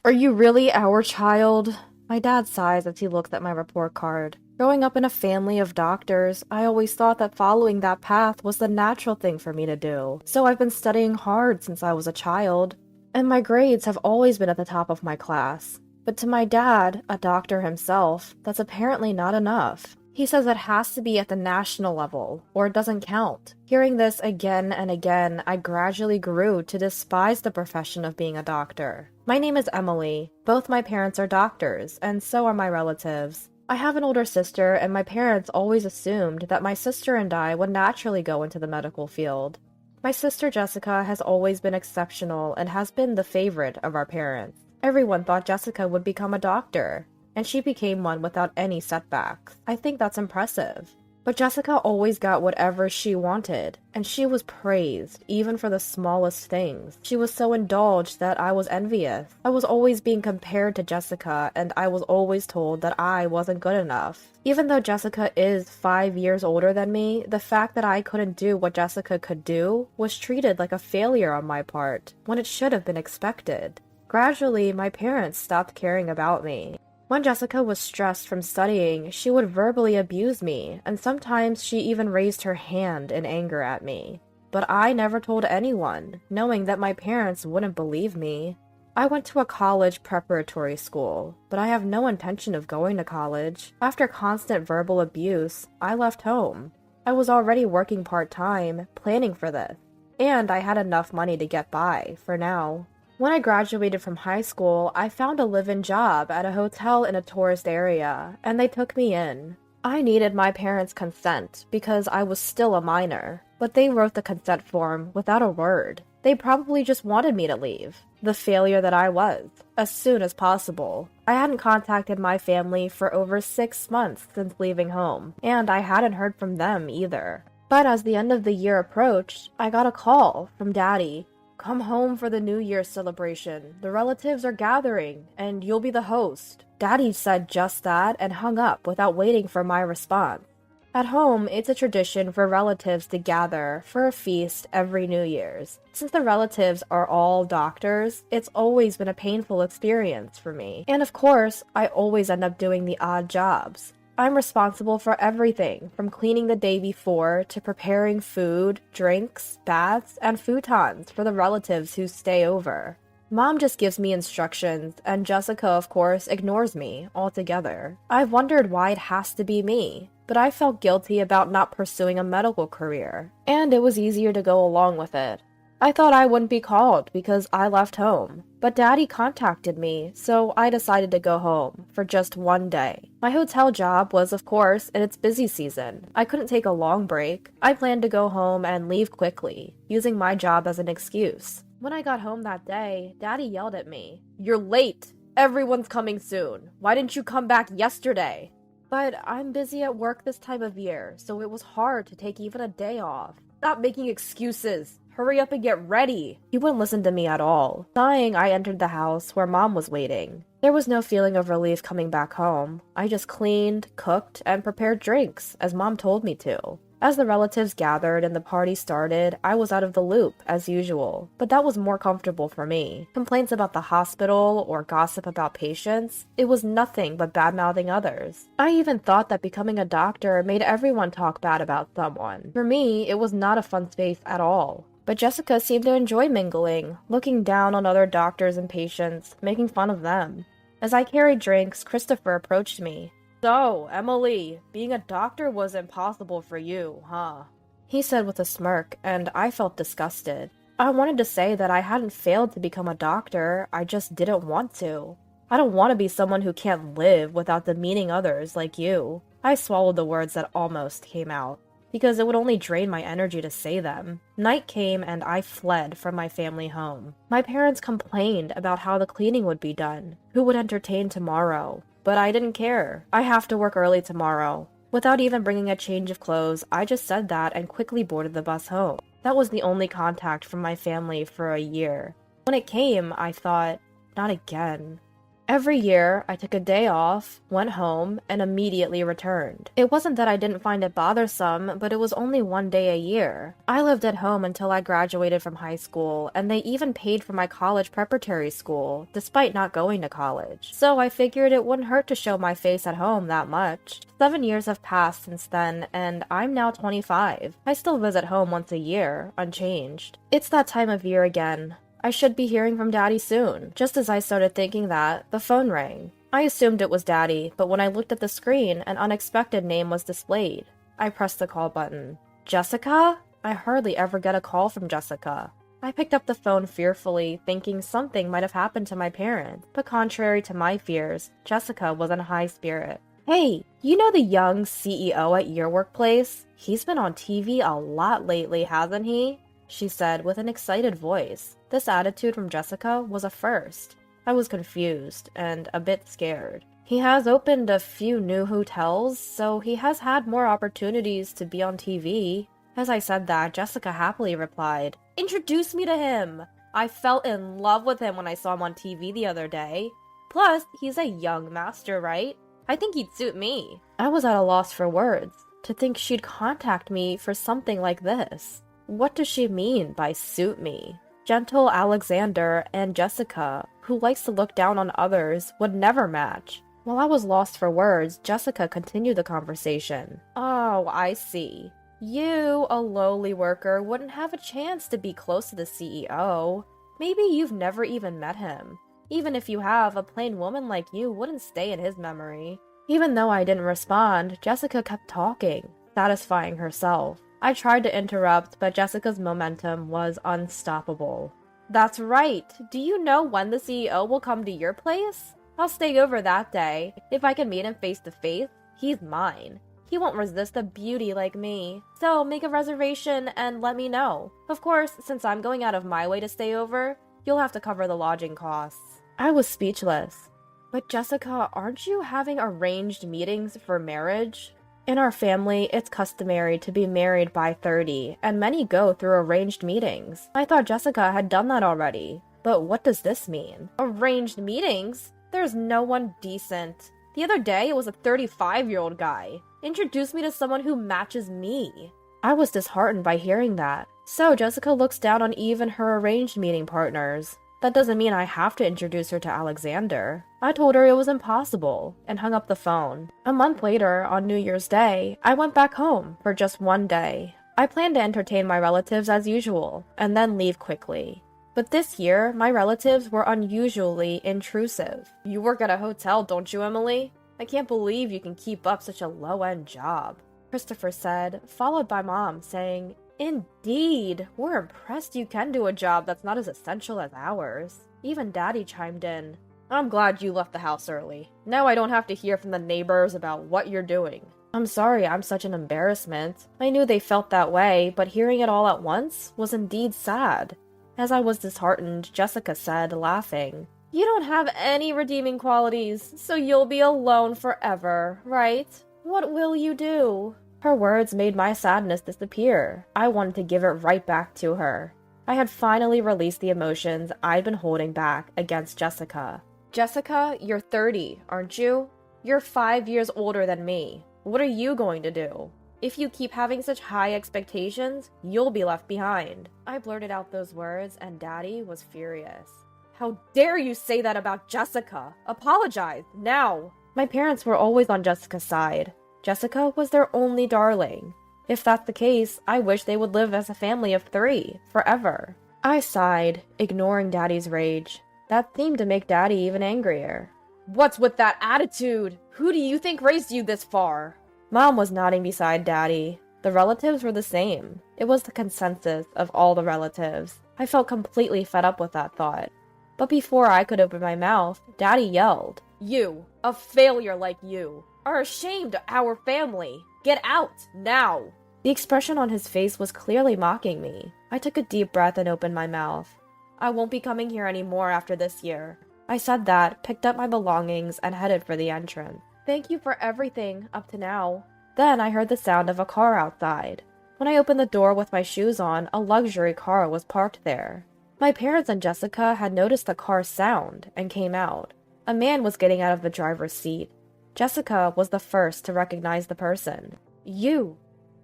Are you really our child? My dad sighs as he looks at my report card. Growing up in a family of doctors, I always thought that following that path was the natural thing for me to do. So I've been studying hard since I was a child. And my grades have always been at the top of my class. But to my dad, a doctor himself, that's apparently not enough. He says it has to be at the national level, or it doesn't count. Hearing this again and again, I gradually grew to despise the profession of being a doctor. My name is Emily. Both my parents are doctors, and so are my relatives. I have an older sister, and my parents always assumed that my sister and I would naturally go into the medical field. My sister Jessica has always been exceptional and has been the favorite of our parents. Everyone thought Jessica would become a doctor, and she became one without any setbacks. I think that's impressive. But Jessica always got whatever she wanted, and she was praised, even for the smallest things. She was so indulged that I was envious. I was always being compared to Jessica, and I was always told that I wasn't good enough. Even though Jessica is 5 years older than me, the fact that I couldn't do what Jessica could do was treated like a failure on my part, when it should have been expected. Gradually, my parents stopped caring about me. When Jessica was stressed from studying, she would verbally abuse me, and sometimes she even raised her hand in anger at me. But I never told anyone, knowing that my parents wouldn't believe me. I went to a college preparatory school, but I have no intention of going to college. After constant verbal abuse, I left home. I was already working part-time, planning for this, and I had enough money to get by, for now. When I graduated from high school, I found a live-in job at a hotel in a tourist area, and they took me in. I needed my parents' consent because I was still a minor, but they wrote the consent form without a word. They probably just wanted me to leave, the failure that I was, as soon as possible. I hadn't contacted my family for over 6 months since leaving home, and I hadn't heard from them either. But as the end of the year approached, I got a call from Daddy. Come home for the New Year's celebration. The relatives are gathering, and you'll be the host. Daddy said just that and hung up without waiting for my response. At home, it's a tradition for relatives to gather for a feast every New Year's. Since the relatives are all doctors, it's always been a painful experience for me. And of course, I always end up doing the odd jobs. I'm responsible for everything, from cleaning the day before to preparing food, drinks, baths, and futons for the relatives who stay over. Mom just gives me instructions, and Jessica, of course, ignores me altogether. I've wondered why it has to be me, but I felt guilty about not pursuing a medical career, and it was easier to go along with it. I thought I wouldn't be called because I left home, but Daddy contacted me, so I decided to go home for just one day. My hotel job was, of course, in its busy season. I couldn't take a long break. I planned to go home and leave quickly, using my job as an excuse. When I got home that day, Daddy yelled at me. "You're late! Everyone's coming soon! Why didn't you come back yesterday?" But I'm busy at work this time of year, so it was hard to take even a day off. Stop making excuses! Hurry up and get ready! He wouldn't listen to me at all. Sighing, I entered the house where Mom was waiting. There was no feeling of relief coming back home. I just cleaned, cooked, and prepared drinks, as Mom told me to. As the relatives gathered and the party started, I was out of the loop, as usual, but that was more comfortable for me. Complaints about the hospital or gossip about patients, it was nothing but bad-mouthing others. I even thought that becoming a doctor made everyone talk bad about someone. For me, it was not a fun space at all. But Jessica seemed to enjoy mingling, looking down on other doctors and patients, making fun of them. As I carried drinks, Christopher approached me. "So, Emily, being a doctor was impossible for you, huh?" He said with a smirk, and I felt disgusted. I wanted to say that I hadn't failed to become a doctor, I just didn't want to. I don't want to be someone who can't live without demeaning others like you. I swallowed the words that almost came out, because it would only drain my energy to say them. Night came and I fled from my family home. My parents complained about how the cleaning would be done, who would entertain tomorrow. But I didn't care. I have to work early tomorrow. Without even bringing a change of clothes, I just said that and quickly boarded the bus home. That was the only contact from my family for a year. When it came, I thought, not again. Every year, I took a day off, went home, and immediately returned. It wasn't that I didn't find it bothersome, but it was only one day a year. I lived at home until I graduated from high school, and they even paid for my college preparatory school, despite not going to college. So I figured it wouldn't hurt to show my face at home that much. 7 years have passed since then, and I'm now 25. I still visit home once a year, unchanged. It's that time of year again. I should be hearing from Daddy soon. Just as I started thinking that, the phone rang. I assumed it was Daddy, but when I looked at the screen, an unexpected name was displayed. I pressed the call button. Jessica? I hardly ever get a call from Jessica. I picked up the phone fearfully, thinking something might have happened to my parents, but contrary to my fears, Jessica was in high spirit. Hey, you know the young CEO at your workplace? He's been on TV a lot lately, hasn't he? She said with an excited voice. This attitude from Jessica was a first. I was confused and a bit scared. He has opened a few new hotels, so he has had more opportunities to be on TV. As I said that, Jessica happily replied, "Introduce me to him! I fell in love with him when I saw him on TV the other day. Plus, he's a young master, right? I think he'd suit me." I was at a loss for words. To think she'd contact me for something like this. What does she mean by suit me? Gentle Alexander and Jessica, who likes to look down on others, would never match. While I was lost for words, Jessica continued the conversation. "Oh, I see. You, a lowly worker, wouldn't have a chance to be close to the CEO. Maybe you've never even met him. Even if you have, a plain woman like you wouldn't stay in his memory." Even though I didn't respond, Jessica kept talking, satisfying herself. I tried to interrupt, but Jessica's momentum was unstoppable. "That's right. Do you know when the CEO will come to your place? I'll stay over that day. If I can meet him face to face, he's mine. He won't resist a beauty like me. So make a reservation and let me know. Of course, since I'm going out of my way to stay over, you'll have to cover the lodging costs." I was speechless. "But Jessica, aren't you having arranged meetings for marriage?" "In our family, it's customary to be married by 30, and many go through arranged meetings. I thought Jessica had done that already. But what does this mean?" "Arranged meetings? There's no one decent. The other day, it was a 35-year-old guy. Introduce me to someone who matches me." I was disheartened by hearing that. So Jessica looks down on even her arranged meeting partners. That doesn't mean I have to introduce her to Alexander. I told her it was impossible, and hung up the phone. A month later, on New Year's Day, I went back home for just one day. I planned to entertain my relatives as usual, and then leave quickly. But this year, my relatives were unusually intrusive. "You work at a hotel, don't you, Emily? I can't believe you can keep up such a low-end job," Christopher said, followed by Mom saying, "Indeed, we're impressed you can do a job that's not as essential as ours." Even Daddy chimed in, "I'm glad you left the house early. Now I don't have to hear from the neighbors about what you're doing." I'm sorry I'm such an embarrassment. I knew they felt that way, but hearing it all at once was indeed sad. As I was disheartened, Jessica said, laughing, "You don't have any redeeming qualities, so you'll be alone forever, right? What will you do?" Her words made my sadness disappear. I wanted to give it right back to her. I had finally released the emotions I'd been holding back against Jessica. "Jessica, you're 30, aren't you? You're 5 years older than me. What are you going to do? If you keep having such high expectations, you'll be left behind." I blurted out those words, and Daddy was furious. "How dare you say that about Jessica? Apologize, now!" My parents were always on Jessica's side. Jessica was their only darling. If that's the case, I wish they would live as a family of 3, forever. I sighed, ignoring Daddy's rage. That seemed to make Daddy even angrier. "What's with that attitude? Who do you think raised you this far?" Mom was nodding beside Daddy. The relatives were the same. It was the consensus of all the relatives. I felt completely fed up with that thought. But before I could open my mouth, Daddy yelled, "You, a failure like you, are ashamed of our family. Get out, now!" The expression on his face was clearly mocking me. I took a deep breath and opened my mouth. "I won't be coming here anymore after this year." I said that, picked up my belongings, and headed for the entrance. "Thank you for everything, up to now." Then I heard the sound of a car outside. When I opened the door with my shoes on, a luxury car was parked there. My parents and Jessica had noticed the car's sound and came out. A man was getting out of the driver's seat. Jessica was the first to recognize the person. You,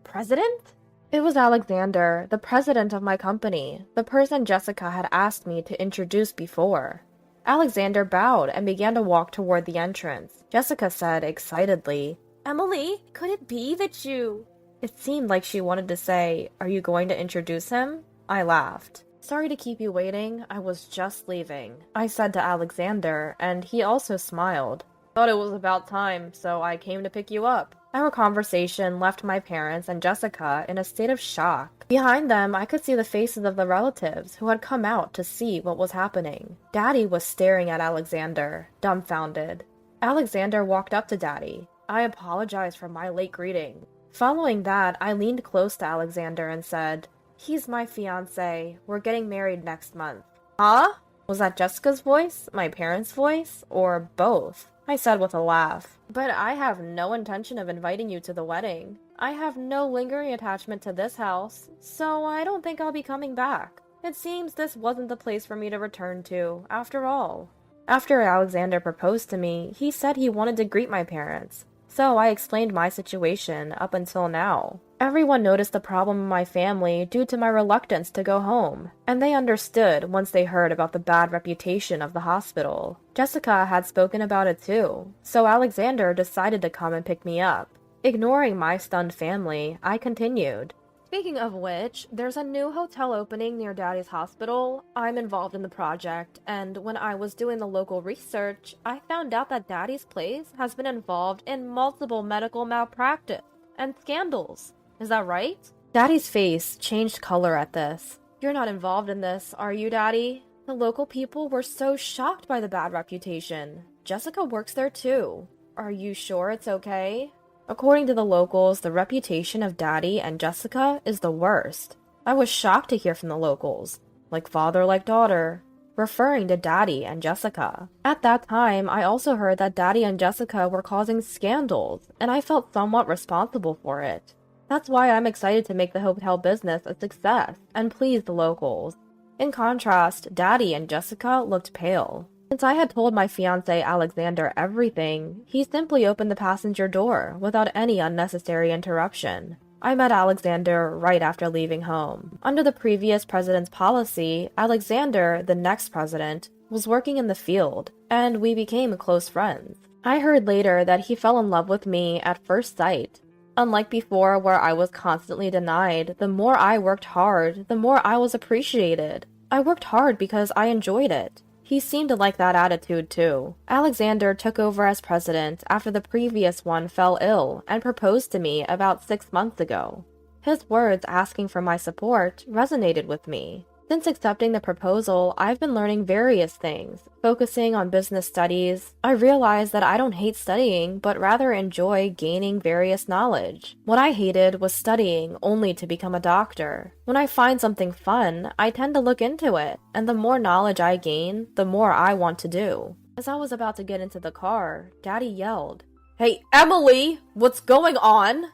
president? It was Alexander, the president of my company, the person Jessica had asked me to introduce before. Alexander bowed and began to walk toward the entrance. Jessica said excitedly, "Emily, could it be that you—" It seemed like she wanted to say, "Are you going to introduce him?" I laughed. "Sorry to keep you waiting, I was just leaving," I said to Alexander, and he also smiled. "Thought it was about time, so I came to pick you up." Our conversation left my parents and Jessica in a state of shock. Behind them, I could see the faces of the relatives who had come out to see what was happening. Daddy was staring at Alexander, dumbfounded. Alexander walked up to Daddy. "I apologize for my late greeting." Following that, I leaned close to Alexander and said, "He's my fiancé. We're getting married next month." "Huh?" Was that Jessica's voice, my parents' voice, or both? I said with a laugh. "But I have no intention of inviting you to the wedding. I have no lingering attachment to this house, so I don't think I'll be coming back. It seems this wasn't the place for me to return to, after all." After Alexander proposed to me, he said he wanted to greet my parents. So I explained my situation up until now. Everyone noticed the problem in my family due to my reluctance to go home, and they understood once they heard about the bad reputation of the hospital. Jessica had spoken about it too, so Alexander decided to come and pick me up. Ignoring my stunned family, I continued. "Speaking of which, there's a new hotel opening near Daddy's hospital. I'm involved in the project, and when I was doing the local research, I found out that Daddy's place has been involved in multiple medical malpractice and scandals. Is that right?" Daddy's face changed color at this. "You're not involved in this, are you, Daddy?" The local people were so shocked by the bad reputation. "Jessica works there too. Are you sure it's okay?" According to the locals, the reputation of Daddy and Jessica is the worst. I was shocked to hear from the locals. Like father, like daughter, referring to Daddy and Jessica. At that time, I also heard that Daddy and Jessica were causing scandals, and I felt somewhat responsible for it. That's why I'm excited to make the hotel business a success and please the locals. In contrast, Daddy and Jessica looked pale. Since I had told my fiancé Alexander everything, he simply opened the passenger door without any unnecessary interruption. I met Alexander right after leaving home. Under the previous president's policy, Alexander, the next president, was working in the field, and we became close friends. I heard later that he fell in love with me at first sight. Unlike before, where I was constantly denied, the more I worked hard, the more I was appreciated. I worked hard because I enjoyed it. He seemed to like that attitude too. Alexander took over as president after the previous one fell ill and proposed to me about 6 months ago. His words asking for my support resonated with me. Since accepting the proposal, I've been learning various things, focusing on business studies. I realized that I don't hate studying, but rather enjoy gaining various knowledge. What I hated was studying only to become a doctor. When I find something fun, I tend to look into it, and the more knowledge I gain, the more I want to do. As I was about to get into the car, Daddy yelled, "Hey, Emily, what's going on?"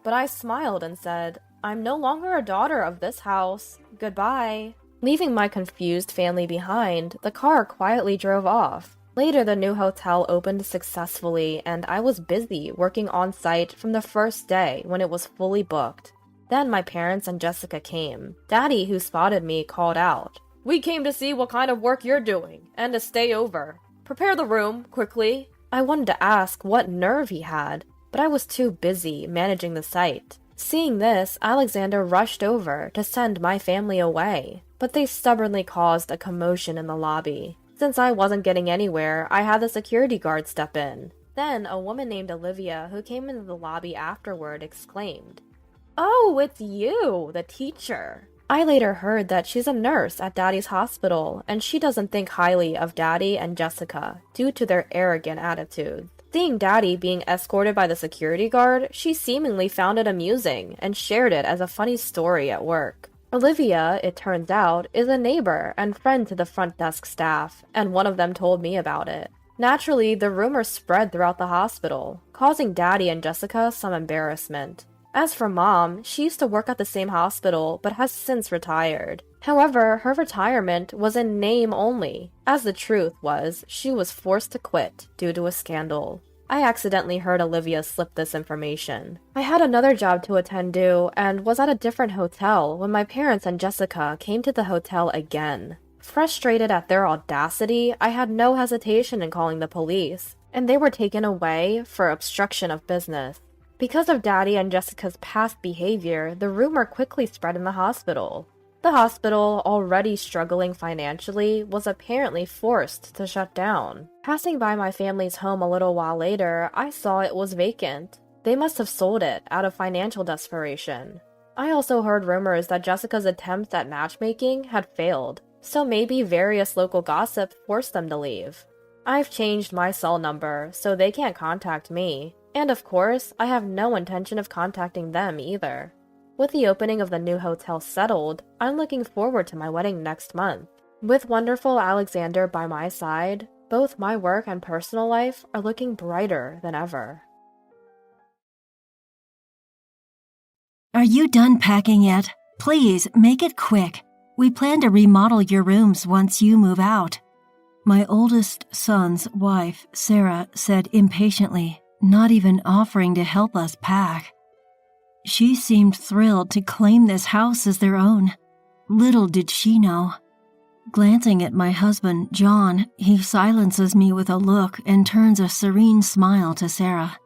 But I smiled and said, "I'm no longer a daughter of this house. Goodbye." Leaving my confused family behind, the car quietly drove off. Later, the new hotel opened successfully, and I was busy working on site from the first day when it was fully booked. Then my parents and Jessica came. Daddy, who spotted me, called out, "We came to see what kind of work you're doing, and to stay over. Prepare the room, quickly." I wanted to ask what nerve he had, but I was too busy managing the site. Seeing this, Alexander rushed over to send my family away, but they stubbornly caused a commotion in the lobby. Since I wasn't getting anywhere, I had the security guard step in. Then a woman named Olivia, who came into the lobby afterward, exclaimed, "Oh, it's you, the teacher." I later heard that she's a nurse at Daddy's hospital, and she doesn't think highly of Daddy and Jessica due to their arrogant attitudes. Seeing Daddy being escorted by the security guard, she seemingly found it amusing and shared it as a funny story at work. Olivia, it turns out, is a neighbor and friend to the front desk staff, and one of them told me about it. Naturally, the rumor spread throughout the hospital, causing Daddy and Jessica some embarrassment. As for Mom, she used to work at the same hospital but has since retired. However, her retirement was in name only, as the truth was she was forced to quit due to a scandal. I accidentally heard Olivia slip this information. I had another job to attend to and was at a different hotel when my parents and Jessica came to the hotel again. Frustrated at their audacity, I had no hesitation in calling the police, and they were taken away for obstruction of business. Because of Daddy and Jessica's past behavior, the rumor quickly spread in the hospital. The hospital, already struggling financially, was apparently forced to shut down. Passing by my family's home a little while later, I saw it was vacant. They must have sold it out of financial desperation. I also heard rumors that Jessica's attempts at matchmaking had failed, so maybe various local gossip forced them to leave. I've changed my cell number, so they can't contact me, and of course, I have no intention of contacting them either. With the opening of the new hotel settled, I'm looking forward to my wedding next month. With wonderful Alexander by my side, both my work and personal life are looking brighter than ever. Are you done packing yet? Please, make it quick. We plan to remodel your rooms once you move out. My oldest son's wife, Sarah, said impatiently, not even offering to help us pack. She seemed thrilled to claim this house as their own. Little did she know. Glancing at my husband, John, he silences me with a look and turns a serene smile to Sarah.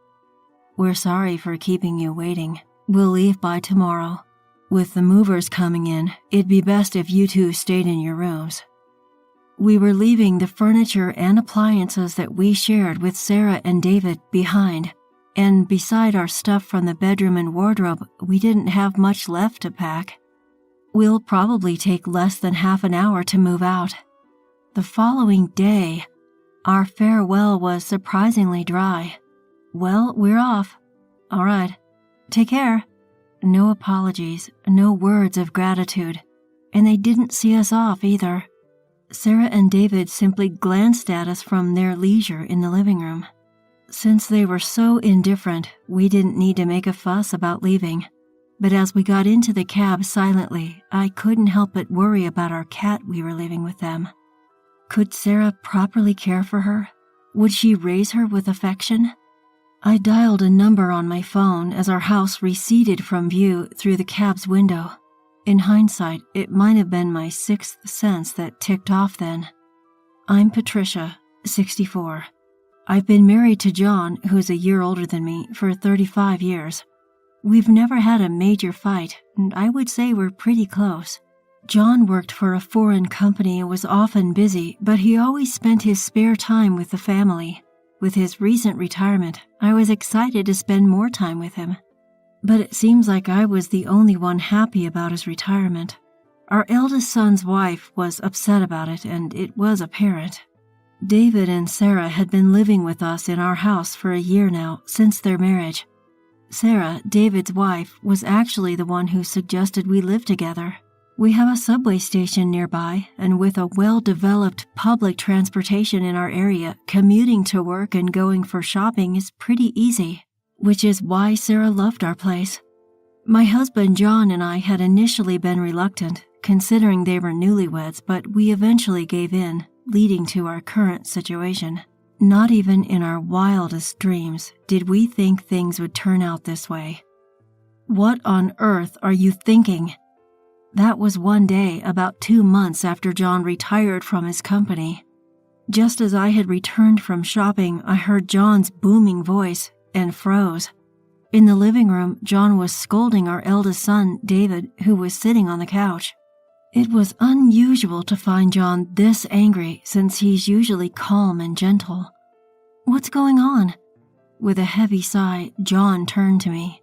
We're sorry for keeping you waiting. We'll leave by tomorrow. With the movers coming in, it'd be best if you two stayed in your rooms. We were leaving the furniture and appliances that we shared with Sarah and David behind. And beside our stuff from the bedroom and wardrobe, we didn't have much left to pack. We'll probably take less than half an hour to move out. The following day, our farewell was surprisingly dry. Well, we're off. All right. Take care. No apologies, no words of gratitude. And they didn't see us off either. Sarah and David simply glanced at us from their leisure in the living room. Since they were so indifferent, we didn't need to make a fuss about leaving. But as we got into the cab silently, I couldn't help but worry about our cat we were leaving with them. Could Sarah properly care for her? Would she raise her with affection? I dialed a number on my phone as our house receded from view through the cab's window. In hindsight, it might have been my sixth sense that ticked off then. I'm Patricia, 64. I've been married to John, who's a year older than me, for 35 years. We've never had a major fight, and I would say we're pretty close. John worked for a foreign company and was often busy, but he always spent his spare time with the family. With his recent retirement, I was excited to spend more time with him. But it seems like I was the only one happy about his retirement. Our eldest son's wife was upset about it, and it was apparent. David and Sarah had been living with us in our house for a year now, since their marriage. Sarah, David's wife, was actually the one who suggested we live together. We have a subway station nearby, and with a well-developed public transportation in our area, commuting to work and going for shopping is pretty easy, which is why Sarah loved our place. My husband John and I had initially been reluctant, considering they were newlyweds, but we eventually gave in, leading to our current situation. Not even in our wildest dreams did we think things would turn out this way. What on earth are you thinking? That was one day about 2 months after John retired from his company. Just as I had returned from shopping, I heard John's booming voice and froze. In the living room, John was scolding our eldest son, David, who was sitting on the couch. It was unusual to find John this angry since he's usually calm and gentle. What's going on? With a heavy sigh, John turned to me.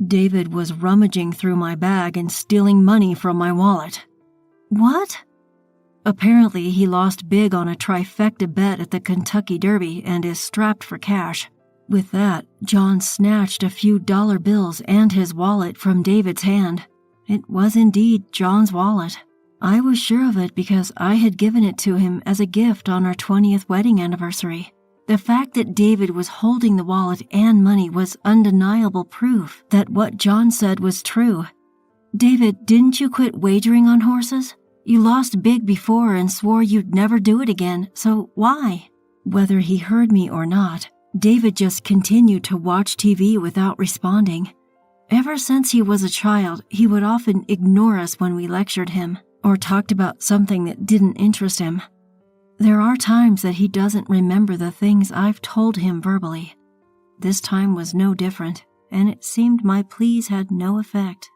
David was rummaging through my bag and stealing money from my wallet. What? Apparently, he lost big on a trifecta bet at the Kentucky Derby and is strapped for cash. With that, John snatched a few dollar bills and his wallet from David's hand. It was indeed John's wallet. I was sure of it because I had given it to him as a gift on our 20th wedding anniversary. The fact that David was holding the wallet and money was undeniable proof that what John said was true. David, didn't you quit wagering on horses? You lost big before and swore you'd never do it again, so why?" Whether he heard me or not, David just continued to watch TV without responding. Ever since he was a child, he would often ignore us when we lectured him or talked about something that didn't interest him. There are times that he doesn't remember the things I've told him verbally. This time was no different, and it seemed my pleas had no effect.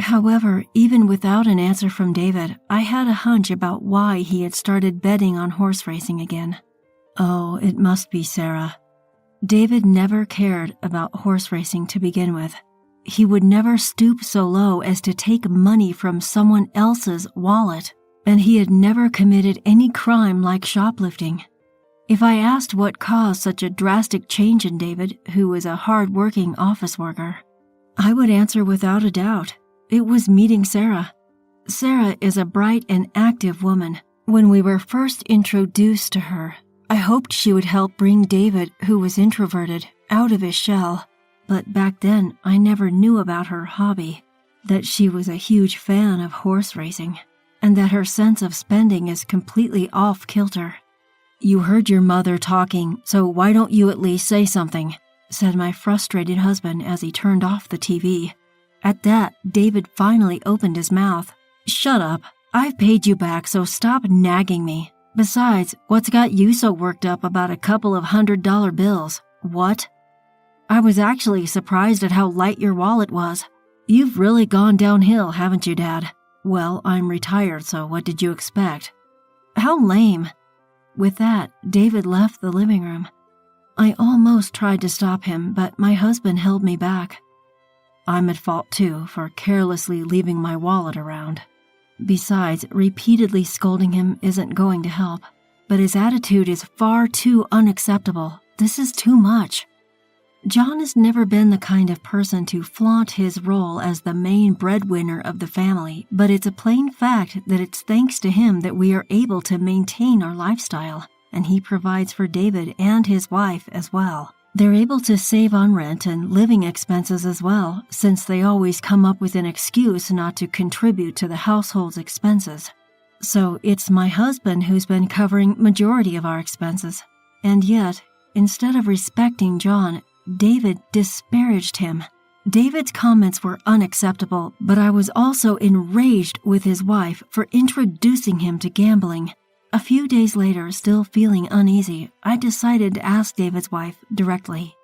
However, even without an answer from David, I had a hunch about why he had started betting on horse racing again. Oh, it must be Sarah. David never cared about horse racing to begin with. He would never stoop so low as to take money from someone else's wallet, and he had never committed any crime like shoplifting. If I asked what caused such a drastic change in David, who was a hard-working office worker, I would answer without a doubt. It was meeting Sarah. Sarah is a bright and active woman. When we were first introduced to her, I hoped she would help bring David, who was introverted, out of his shell. But back then, I never knew about her hobby, that she was a huge fan of horse racing, and that her sense of spending is completely off-kilter. "You heard your mother talking, so why don't you at least say something?" said my frustrated husband as he turned off the TV. At that, David finally opened his mouth. "Shut up. I've paid you back, so stop nagging me. Besides, what's got you so worked up about a couple of $100 bills? What?" I was actually surprised at how light your wallet was. "You've really gone downhill, haven't you, Dad?" "Well, I'm retired, so what did you expect?" "How lame." With that, David left the living room. I almost tried to stop him, but my husband held me back. I'm at fault too for carelessly leaving my wallet around. Besides, repeatedly scolding him isn't going to help. But his attitude is far too unacceptable. This is too much. John has never been the kind of person to flaunt his role as the main breadwinner of the family, but it's a plain fact that it's thanks to him that we are able to maintain our lifestyle, and he provides for David and his wife as well. They're able to save on rent and living expenses as well, since they always come up with an excuse not to contribute to the household's expenses. So it's my husband who's been covering majority of our expenses. And yet, instead of respecting John, David disparaged him. David's comments were unacceptable, but I was also enraged with his wife for introducing him to gambling. A few days later, still feeling uneasy, I decided to ask David's wife directly.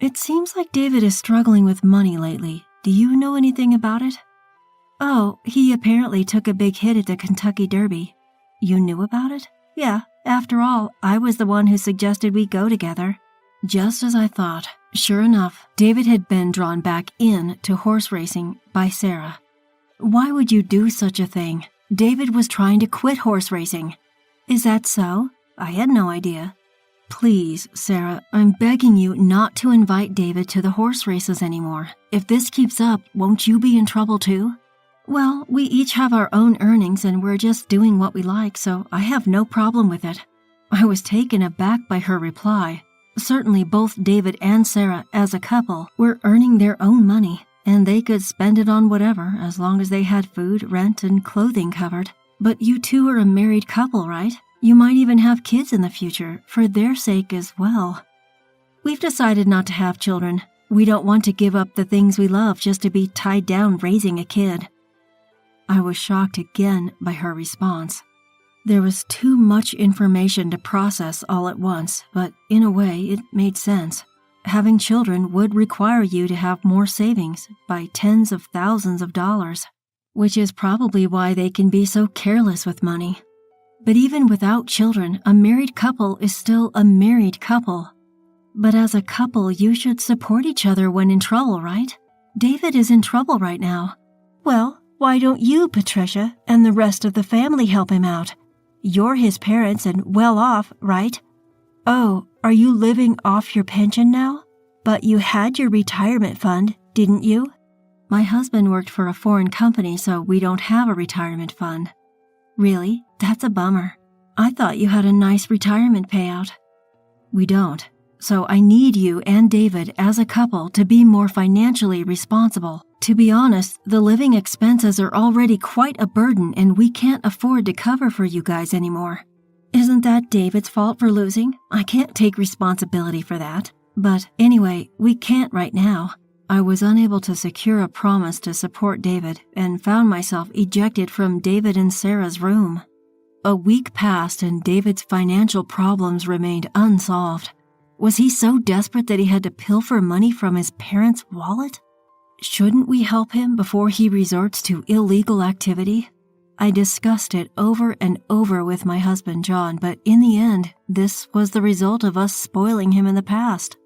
"It seems like David is struggling with money lately. Do you know anything about it?" "Oh, he apparently took a big hit at the Kentucky Derby." "You knew about it?" "Yeah, after all, I was the one who suggested we go together." Just as I thought. Sure enough, David had been drawn back in to horse racing by Sarah. Why would you do such a thing? David was trying to quit horse racing. Is that so? I had no idea. Please, Sarah, I'm begging you not to invite David to the horse races anymore. If this keeps up, won't you be in trouble too? Well, we each have our own earnings and we're just doing what we like, so I have no problem with it. I was taken aback by her reply. Certainly both David and Sarah, as a couple, were earning their own money, and they could spend it on whatever as long as they had food, rent, and clothing covered. But you two are a married couple, right? You might even have kids in the future, for their sake as well. We've decided not to have children. We don't want to give up the things we love just to be tied down raising a kid. I was shocked again by her response. There was too much information to process all at once, but in a way it made sense. Having children would require you to have more savings by tens of thousands of dollars, which is probably why they can be so careless with money. But even without children, a married couple is still a married couple. But as a couple, you should support each other when in trouble, right? David is in trouble right now. Well, why don't you, Patricia, and the rest of the family help him out? You're his parents and well off, right? Oh, are you living off your pension now? But you had your retirement fund, didn't you? My husband worked for a foreign company, so we don't have a retirement fund. Really? That's a bummer. I thought you had a nice retirement payout. We don't. So I need you and David as a couple to be more financially responsible. To be honest, the living expenses are already quite a burden and we can't afford to cover for you guys anymore. Isn't that David's fault for losing? I can't take responsibility for that. But anyway, we can't right now. I was unable to secure a promise to support David and found myself ejected from David and Sarah's room. A week passed and David's financial problems remained unsolved. Was he so desperate that he had to pilfer money from his parents' wallet? Shouldn't we help him before he resorts to illegal activity? I discussed it over and over with my husband John, but in the end, this was the result of us spoiling him in the past.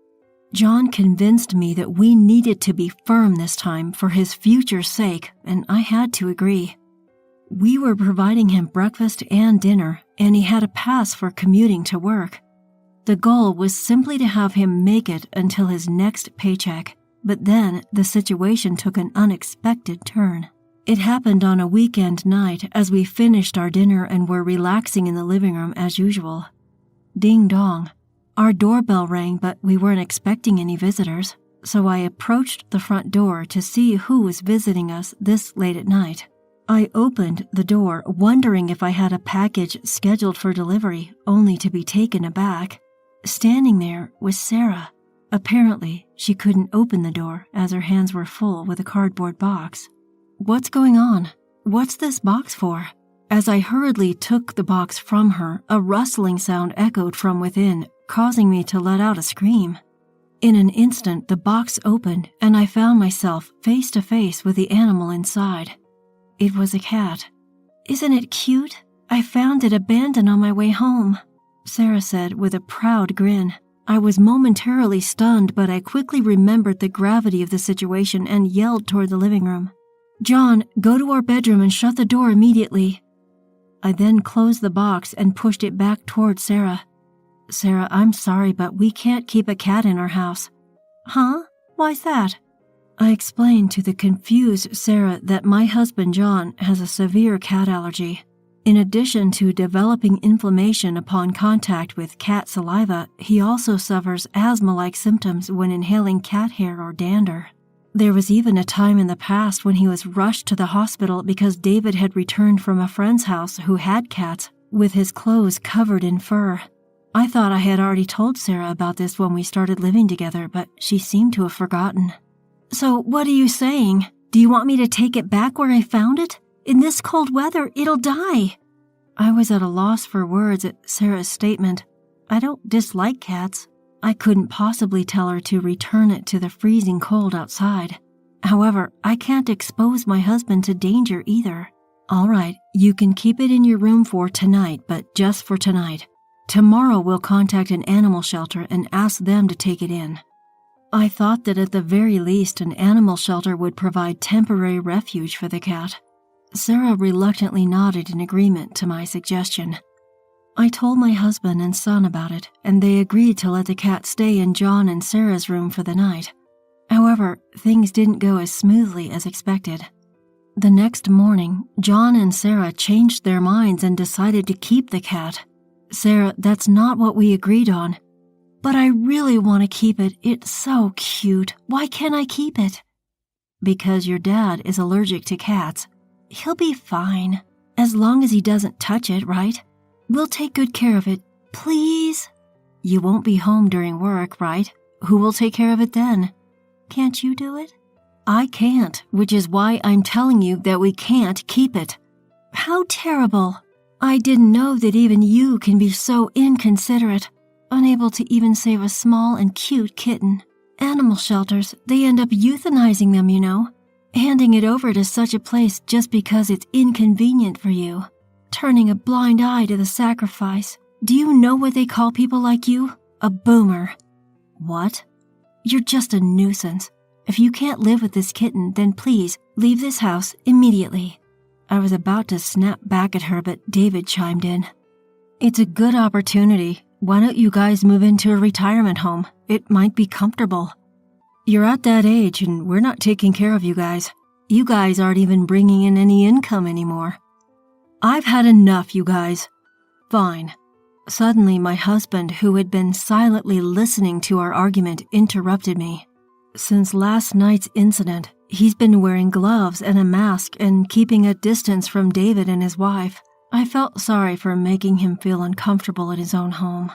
John convinced me that we needed to be firm this time for his future's sake, and I had to agree. We were providing him breakfast and dinner, and he had a pass for commuting to work. The goal was simply to have him make it until his next paycheck, but then the situation took an unexpected turn. It happened on a weekend night as we finished our dinner and were relaxing in the living room as usual. Ding dong. Our doorbell rang, but we weren't expecting any visitors, so I approached the front door to see who was visiting us this late at night. I opened the door, wondering if I had a package scheduled for delivery, only to be taken aback. Standing there was Sarah. Apparently, she couldn't open the door as her hands were full with a cardboard box. What's going on? What's this box for? As I hurriedly took the box from her, a rustling sound echoed from within, causing me to let out a scream. In an instant, the box opened, and I found myself face to face with the animal inside. It was a cat. "Isn't it cute? I found it abandoned on my way home," Sarah said with a proud grin. I was momentarily stunned, but I quickly remembered the gravity of the situation and yelled toward the living room. "John, go to our bedroom and shut the door immediately." I then closed the box and pushed it back toward Sarah. "Sarah, I'm sorry, but we can't keep a cat in our house." "Huh? Why's that?" I explained to the confused Sarah that my husband John has a severe cat allergy. In addition to developing inflammation upon contact with cat saliva, he also suffers asthma-like symptoms when inhaling cat hair or dander. There was even a time in the past when he was rushed to the hospital because David had returned from a friend's house who had cats, with his clothes covered in fur. I thought I had already told Sarah about this when we started living together, but she seemed to have forgotten. "So what are you saying? Do you want me to take it back where I found it? In this cold weather, it'll die." I was at a loss for words at Sarah's statement. I don't dislike cats. I couldn't possibly tell her to return it to the freezing cold outside. However, I can't expose my husband to danger either. "All right, you can keep it in your room for tonight, but just for tonight. Tomorrow we'll contact an animal shelter and ask them to take it in." I thought that at the very least an animal shelter would provide temporary refuge for the cat. Sarah reluctantly nodded in agreement to my suggestion. I told my husband and son about it, and they agreed to let the cat stay in John and Sarah's room for the night. However, things didn't go as smoothly as expected. The next morning, John and Sarah changed their minds and decided to keep the cat. "Sarah, that's not what we agreed on." "But I really want to keep it. It's so cute. Why can't I keep it?" "Because your dad is allergic to cats. He'll be fine, as long as he doesn't touch it, right? We'll take good care of it. Please?" "You won't be home during work, right? Who will take care of it then?" "Can't you do it?" "I can't, which is why I'm telling you that we can't keep it." "How terrible. I didn't know that even you can be so inconsiderate, unable to even save a small and cute kitten. Animal shelters, they end up euthanizing them, you know, handing it over to such a place just because it's inconvenient for you, turning a blind eye to the sacrifice. Do you know what they call people like you? A boomer." "What?" "You're just a nuisance. If you can't live with this kitten, then please leave this house immediately." I was about to snap back at her, but David chimed in. "It's a good opportunity. Why don't you guys move into a retirement home? It might be comfortable. You're at that age and we're not taking care of you guys. You guys aren't even bringing in any income anymore." "I've had enough, you guys." "Fine." Suddenly, my husband, who had been silently listening to our argument, interrupted me. "Since last night's incident, He's been wearing gloves and a mask and keeping a distance from David and his wife. I felt sorry for making him feel uncomfortable in his own home.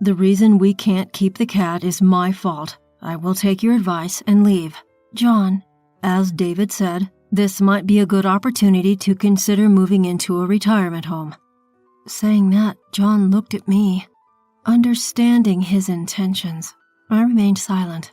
The reason we can't keep the cat is my fault. I will take your advice and leave. John, as David said, this might be a good opportunity to consider moving into a retirement home. Saying that, John looked at me. Understanding his intentions, I remained silent.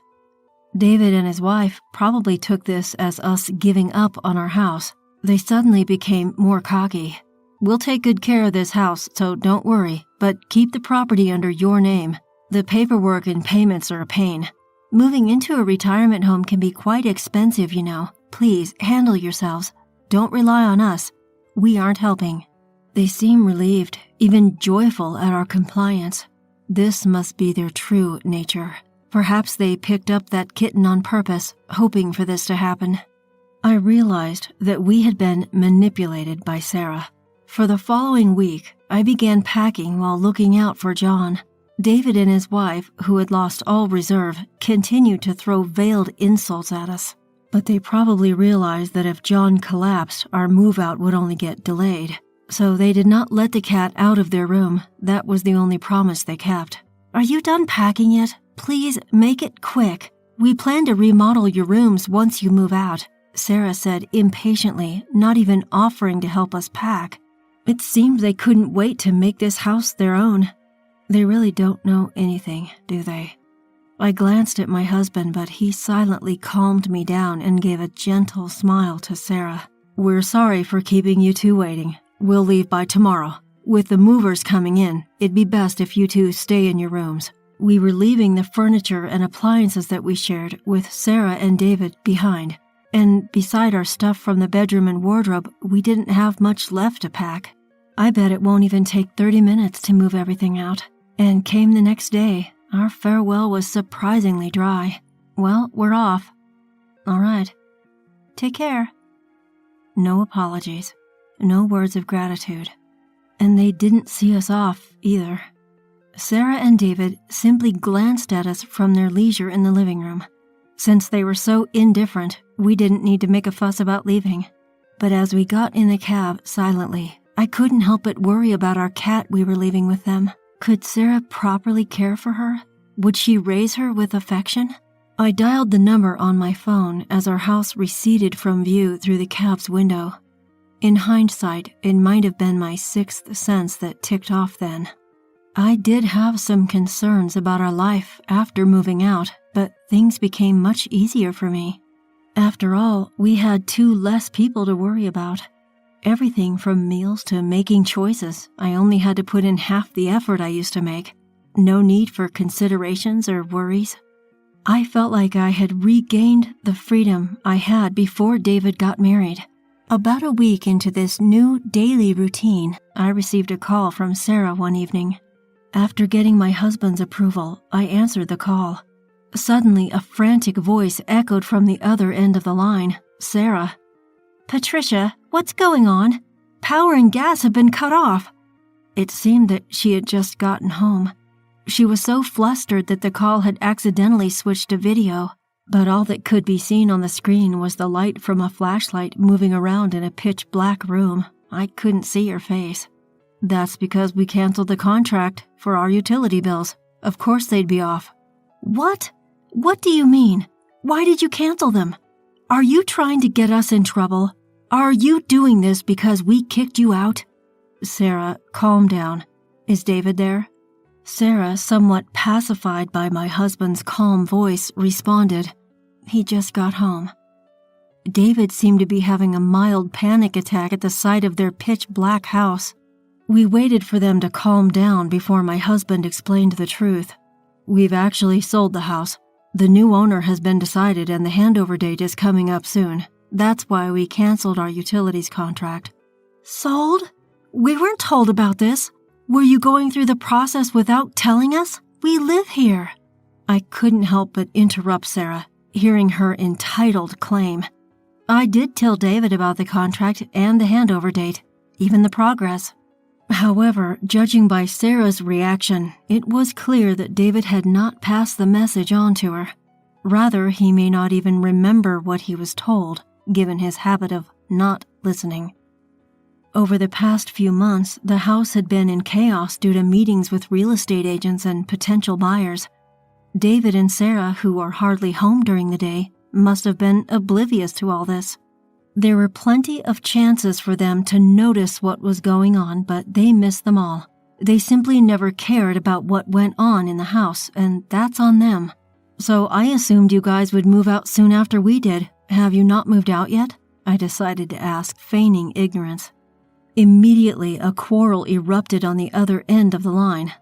David and his wife probably took this as us giving up on our house. They suddenly became more cocky. We'll take good care of this house, so don't worry, but keep the property under your name. The paperwork and payments are a pain. Moving into a retirement home can be quite expensive, you know. Please, handle yourselves. Don't rely on us. We aren't helping. They seem relieved, even joyful at our compliance. This must be their true nature. Perhaps they picked up that kitten on purpose, hoping for this to happen. I realized that we had been manipulated by Sarah. For the following week, I began packing while looking out for John. David and his wife, who had lost all reserve, continued to throw veiled insults at us. But they probably realized that if John collapsed, our move-out would only get delayed. So they did not let the cat out of their room. That was the only promise they kept. Are you done packing yet? Please make it quick. We plan to remodel your rooms once you move out, Sarah said impatiently, not even offering to help us pack. It seemed they couldn't wait to make this house their own. They really don't know anything, do they? I glanced at my husband, but he silently calmed me down and gave a gentle smile to Sarah. We're sorry for keeping you two waiting. We'll leave by tomorrow. With the movers coming in, it'd be best if you two stay in your rooms. We were leaving the furniture and appliances that we shared with Sarah and David behind. And beside our stuff from the bedroom and wardrobe, we didn't have much left to pack. I bet it won't even take 30 minutes to move everything out. And came the next day. Our farewell was surprisingly dry. Well, we're off. All right. Take care. No apologies. No words of gratitude. And they didn't see us off, either. Sarah and David simply glanced at us from their leisure in the living room. Since they were so indifferent, we didn't need to make a fuss about leaving. But as we got in the cab silently, I couldn't help but worry about our cat we were leaving with them. Could Sarah properly care for her? Would she raise her with affection? I dialed the number on my phone as our house receded from view through the cab's window. In hindsight, it might have been my sixth sense that ticked off then. I did have some concerns about our life after moving out, but things became much easier for me. After all, we had 2 less people to worry about. Everything from meals to making choices, I only had to put in half the effort I used to make. No need for considerations or worries. I felt like I had regained the freedom I had before David got married. About a week into this new daily routine, I received a call from Sarah one evening. After getting my husband's approval, I answered the call. Suddenly, a frantic voice echoed from the other end of the line. Sarah. Patricia, what's going on? Power and gas have been cut off. It seemed that she had just gotten home. She was so flustered that the call had accidentally switched to video, but all that could be seen on the screen was the light from a flashlight moving around in a pitch-black room. I couldn't see her face. That's because we canceled the contract for our utility bills. Of course they'd be off. What? What do you mean? Why did you cancel them? Are you trying to get us in trouble? Are you doing this because we kicked you out? Sarah, calm down. Is David there? Sarah, somewhat pacified by my husband's calm voice, responded, He just got home. David seemed to be having a mild panic attack at the sight of their pitch-black house. We waited for them to calm down before my husband explained the truth. We've actually sold the house. The new owner has been decided and the handover date is coming up soon. That's why we canceled our utilities contract. Sold? We weren't told about this. Were you going through the process without telling us? We live here. I couldn't help but interrupt Sarah, hearing her entitled claim. I did tell David about the contract and the handover date, even the progress. However, judging by Sarah's reaction, it was clear that David had not passed the message on to her. Rather, he may not even remember what he was told, given his habit of not listening. Over the past few months, the house had been in chaos due to meetings with real estate agents and potential buyers. David and Sarah, who are hardly home during the day, must have been oblivious to all this. There were plenty of chances for them to notice what was going on, but they missed them all. They simply never cared about what went on in the house, and that's on them. So I assumed you guys would move out soon after we did. Have you not moved out yet? I decided to ask, feigning ignorance. Immediately, a quarrel erupted on the other end of the line.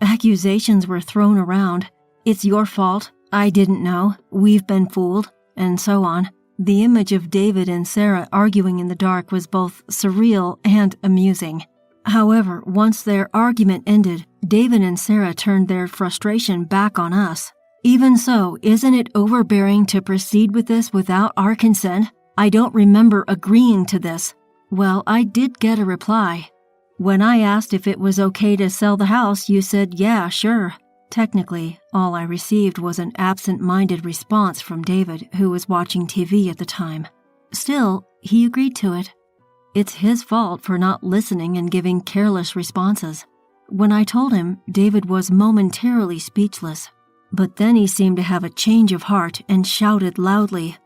Accusations were thrown around. It's your fault. I didn't know. We've been fooled. And so on. The image of David and Sarah arguing in the dark was both surreal and amusing. However, once their argument ended, David and Sarah turned their frustration back on us. Even so, isn't it overbearing to proceed with this without our consent? I don't remember agreeing to this. Well, I did get a reply. When I asked if it was okay to sell the house, you said, yeah, sure. Technically, all I received was an absent-minded response from David, who was watching TV at the time. Still, he agreed to it. It's his fault for not listening and giving careless responses. When I told him, David was momentarily speechless. But then he seemed to have a change of heart and shouted loudly,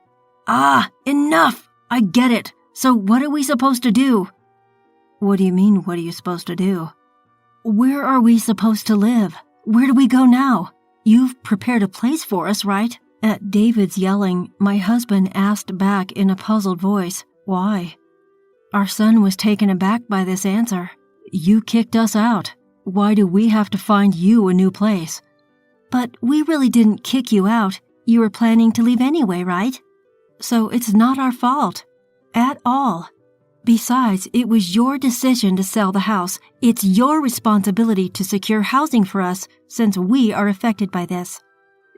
"Ah, enough! I get it! So what are we supposed to do?" What do you mean, what are you supposed to do? Where are we supposed to live? Where do we go now? You've prepared a place for us, right? At David's yelling, my husband asked back in a puzzled voice, why? Our son was taken aback by this answer. You kicked us out. Why do we have to find you a new place? But we really didn't kick you out. You were planning to leave anyway, right? So it's not our fault. At all. Besides, it was your decision to sell the house. It's your responsibility to secure housing for us, since we are affected by this.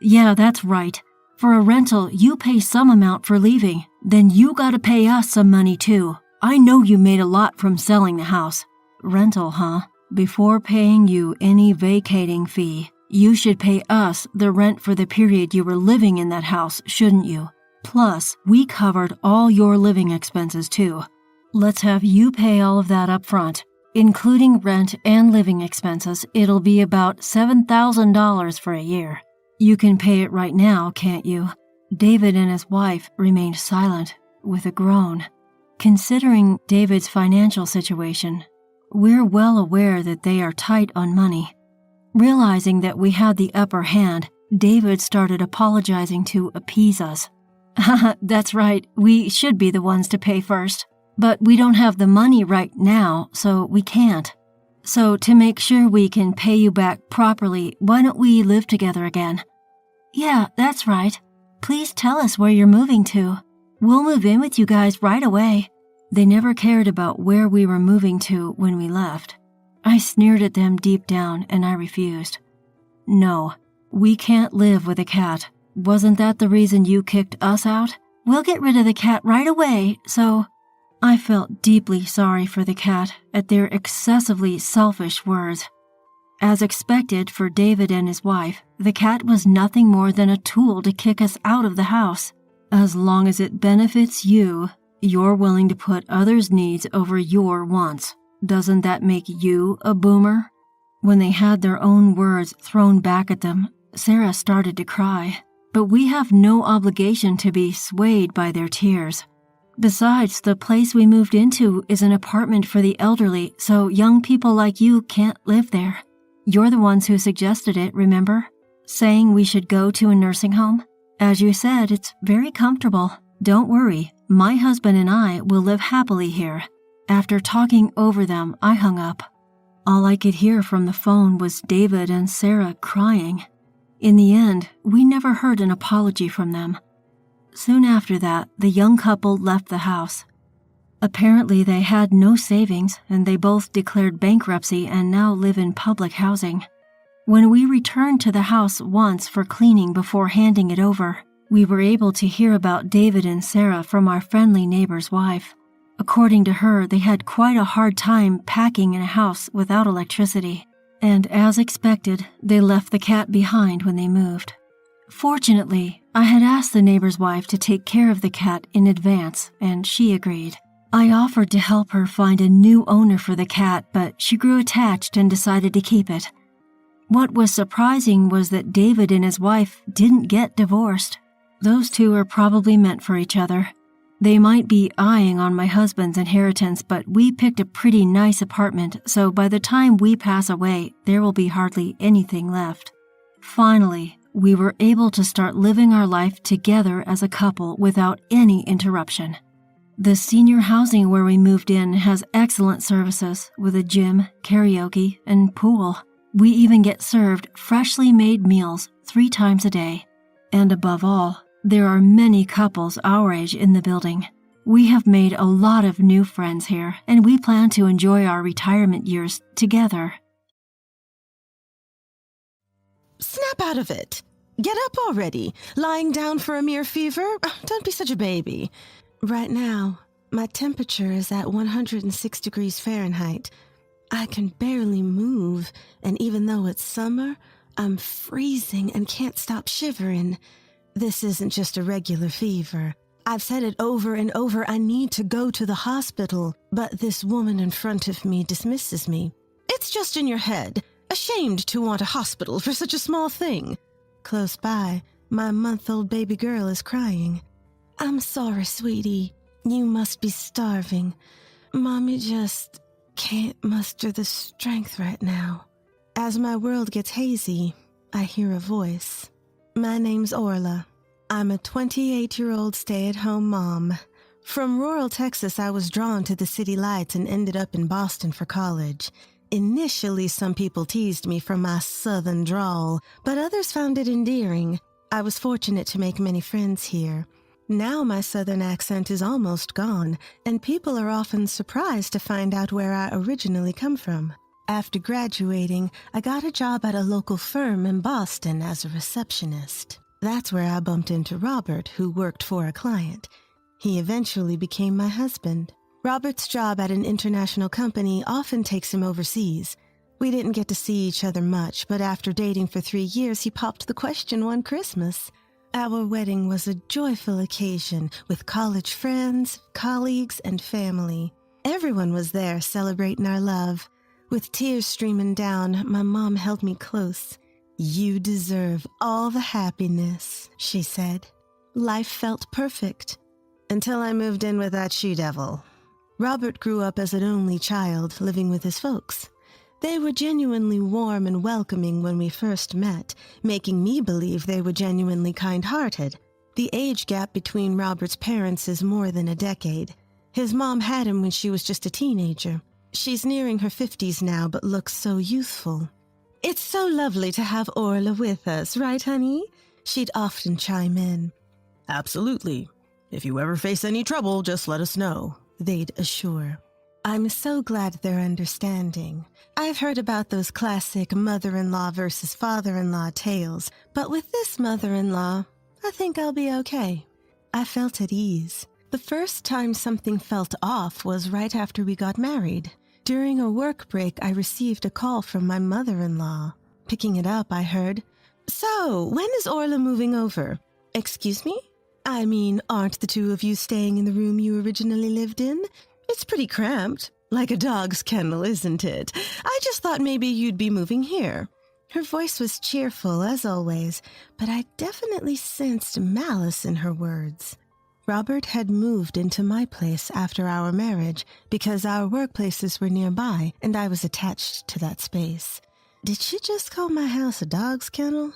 Yeah, that's right. For a rental, you pay some amount for leaving. Then you gotta pay us some money too. I know you made a lot from selling the house. Rental, huh? Before paying you any vacating fee, you should pay us the rent for the period you were living in that house, shouldn't you? Plus, we covered all your living expenses too. Let's have you pay all of that up front. Including rent and living expenses, it'll be about $7,000 for a year. You can pay it right now, can't you? David and his wife remained silent, with a groan. Considering David's financial situation, we're well aware that they are tight on money. Realizing that we had the upper hand, David started apologizing to appease us. Haha, that's right, we should be the ones to pay first. But we don't have the money right now, so we can't. So to make sure we can pay you back properly, why don't we live together again? Yeah, that's right. Please tell us where you're moving to. We'll move in with you guys right away. They never cared about where we were moving to when we left. I sneered at them deep down, and I refused. No, we can't live with a cat. Wasn't that the reason you kicked us out? We'll get rid of the cat right away, so... I felt deeply sorry for the cat at their excessively selfish words. As expected for David and his wife, the cat was nothing more than a tool to kick us out of the house. As long as it benefits you, you're willing to put others' needs over your wants. Doesn't that make you a boomer? When they had their own words thrown back at them, Sarah started to cry. But we have no obligation to be swayed by their tears. Besides, the place we moved into is an apartment for the elderly, so young people like you can't live there. You're the ones who suggested it, remember? Saying we should go to a nursing home? As you said, it's very comfortable. Don't worry, my husband and I will live happily here. After talking over them, I hung up. All I could hear from the phone was David and Sarah crying. In the end, we never heard an apology from them. Soon after that, the young couple left the house. Apparently, they had no savings, and they both declared bankruptcy and now live in public housing. When we returned to the house once for cleaning before handing it over, we were able to hear about David and Sarah from our friendly neighbor's wife. According to her, they had quite a hard time packing in a house without electricity, and as expected, they left the cat behind when they moved. Fortunately, I had asked the neighbor's wife to take care of the cat in advance, and she agreed. I offered to help her find a new owner for the cat, but she grew attached and decided to keep it. What was surprising was that David and his wife didn't get divorced. Those two are probably meant for each other. They might be eyeing on my husband's inheritance, but we picked a pretty nice apartment, so by the time we pass away, there will be hardly anything left. Finally, we were able to start living our life together as a couple without any interruption. The senior housing where we moved in has excellent services with a gym, karaoke, and pool. We even get served freshly made meals 3 times a day. And above all, there are many couples our age in the building. We have made a lot of new friends here, and we plan to enjoy our retirement years together. Snap out of it. Get up already. Lying down for a mere fever? Don't be such a baby. Right now, my temperature is at 106 degrees Fahrenheit. I can barely move, and even though it's summer, I'm freezing and can't stop shivering. This isn't just a regular fever. I've said it over and over, I need to go to the hospital, but this woman in front of me dismisses me. It's just in your head. Ashamed to want a hospital for such a small thing. Close by, my month-old baby girl is crying. I'm sorry, sweetie. You must be starving. Mommy just can't muster the strength right now. As my world gets hazy, I hear a voice. My name's Orla. I'm a 28-year-old stay-at-home mom. From rural Texas, I was drawn to the city lights and ended up in Boston for college. Initially, some people teased me for my southern drawl, but others found it endearing. I was fortunate to make many friends here. Now my southern accent is almost gone, and people are often surprised to find out where I originally come from. After graduating, I got a job at a local firm in Boston as a receptionist. That's where I bumped into Robert, who worked for a client. He eventually became my husband. Robert's job at an international company often takes him overseas. We didn't get to see each other much, but after dating for 3 years, he popped the question one Christmas. Our wedding was a joyful occasion with college friends, colleagues, and family. Everyone was there celebrating our love. With tears streaming down, my mom held me close. "You deserve all the happiness," she said. Life felt perfect, until I moved in with that she-devil. Robert grew up as an only child, living with his folks. They were genuinely warm and welcoming when we first met, making me believe they were genuinely kind-hearted. The age gap between Robert's parents is more than a decade. His mom had him when she was just a teenager. She's nearing her 50s now, but looks so youthful. "It's so lovely to have Orla with us, right, honey?" She'd often chime in. "Absolutely. If you ever face any trouble, just let us know," they'd assure. I'm so glad they're understanding. I've heard about those classic mother-in-law versus father-in-law tales, but with this mother-in-law, I think I'll be okay. I felt at ease. The first time something felt off was right after we got married. During a work break, I received a call from my mother-in-law. Picking it up, I heard, "So, when is Orla moving over?" "Excuse me? I mean, aren't the two of you staying in the room you originally lived in? It's pretty cramped, like a dog's kennel, isn't it? I just thought maybe you'd be moving here." Her voice was cheerful, as always, but I definitely sensed malice in her words. Robert had moved into my place after our marriage because our workplaces were nearby and I was attached to that space. Did she just call my house a dog's kennel?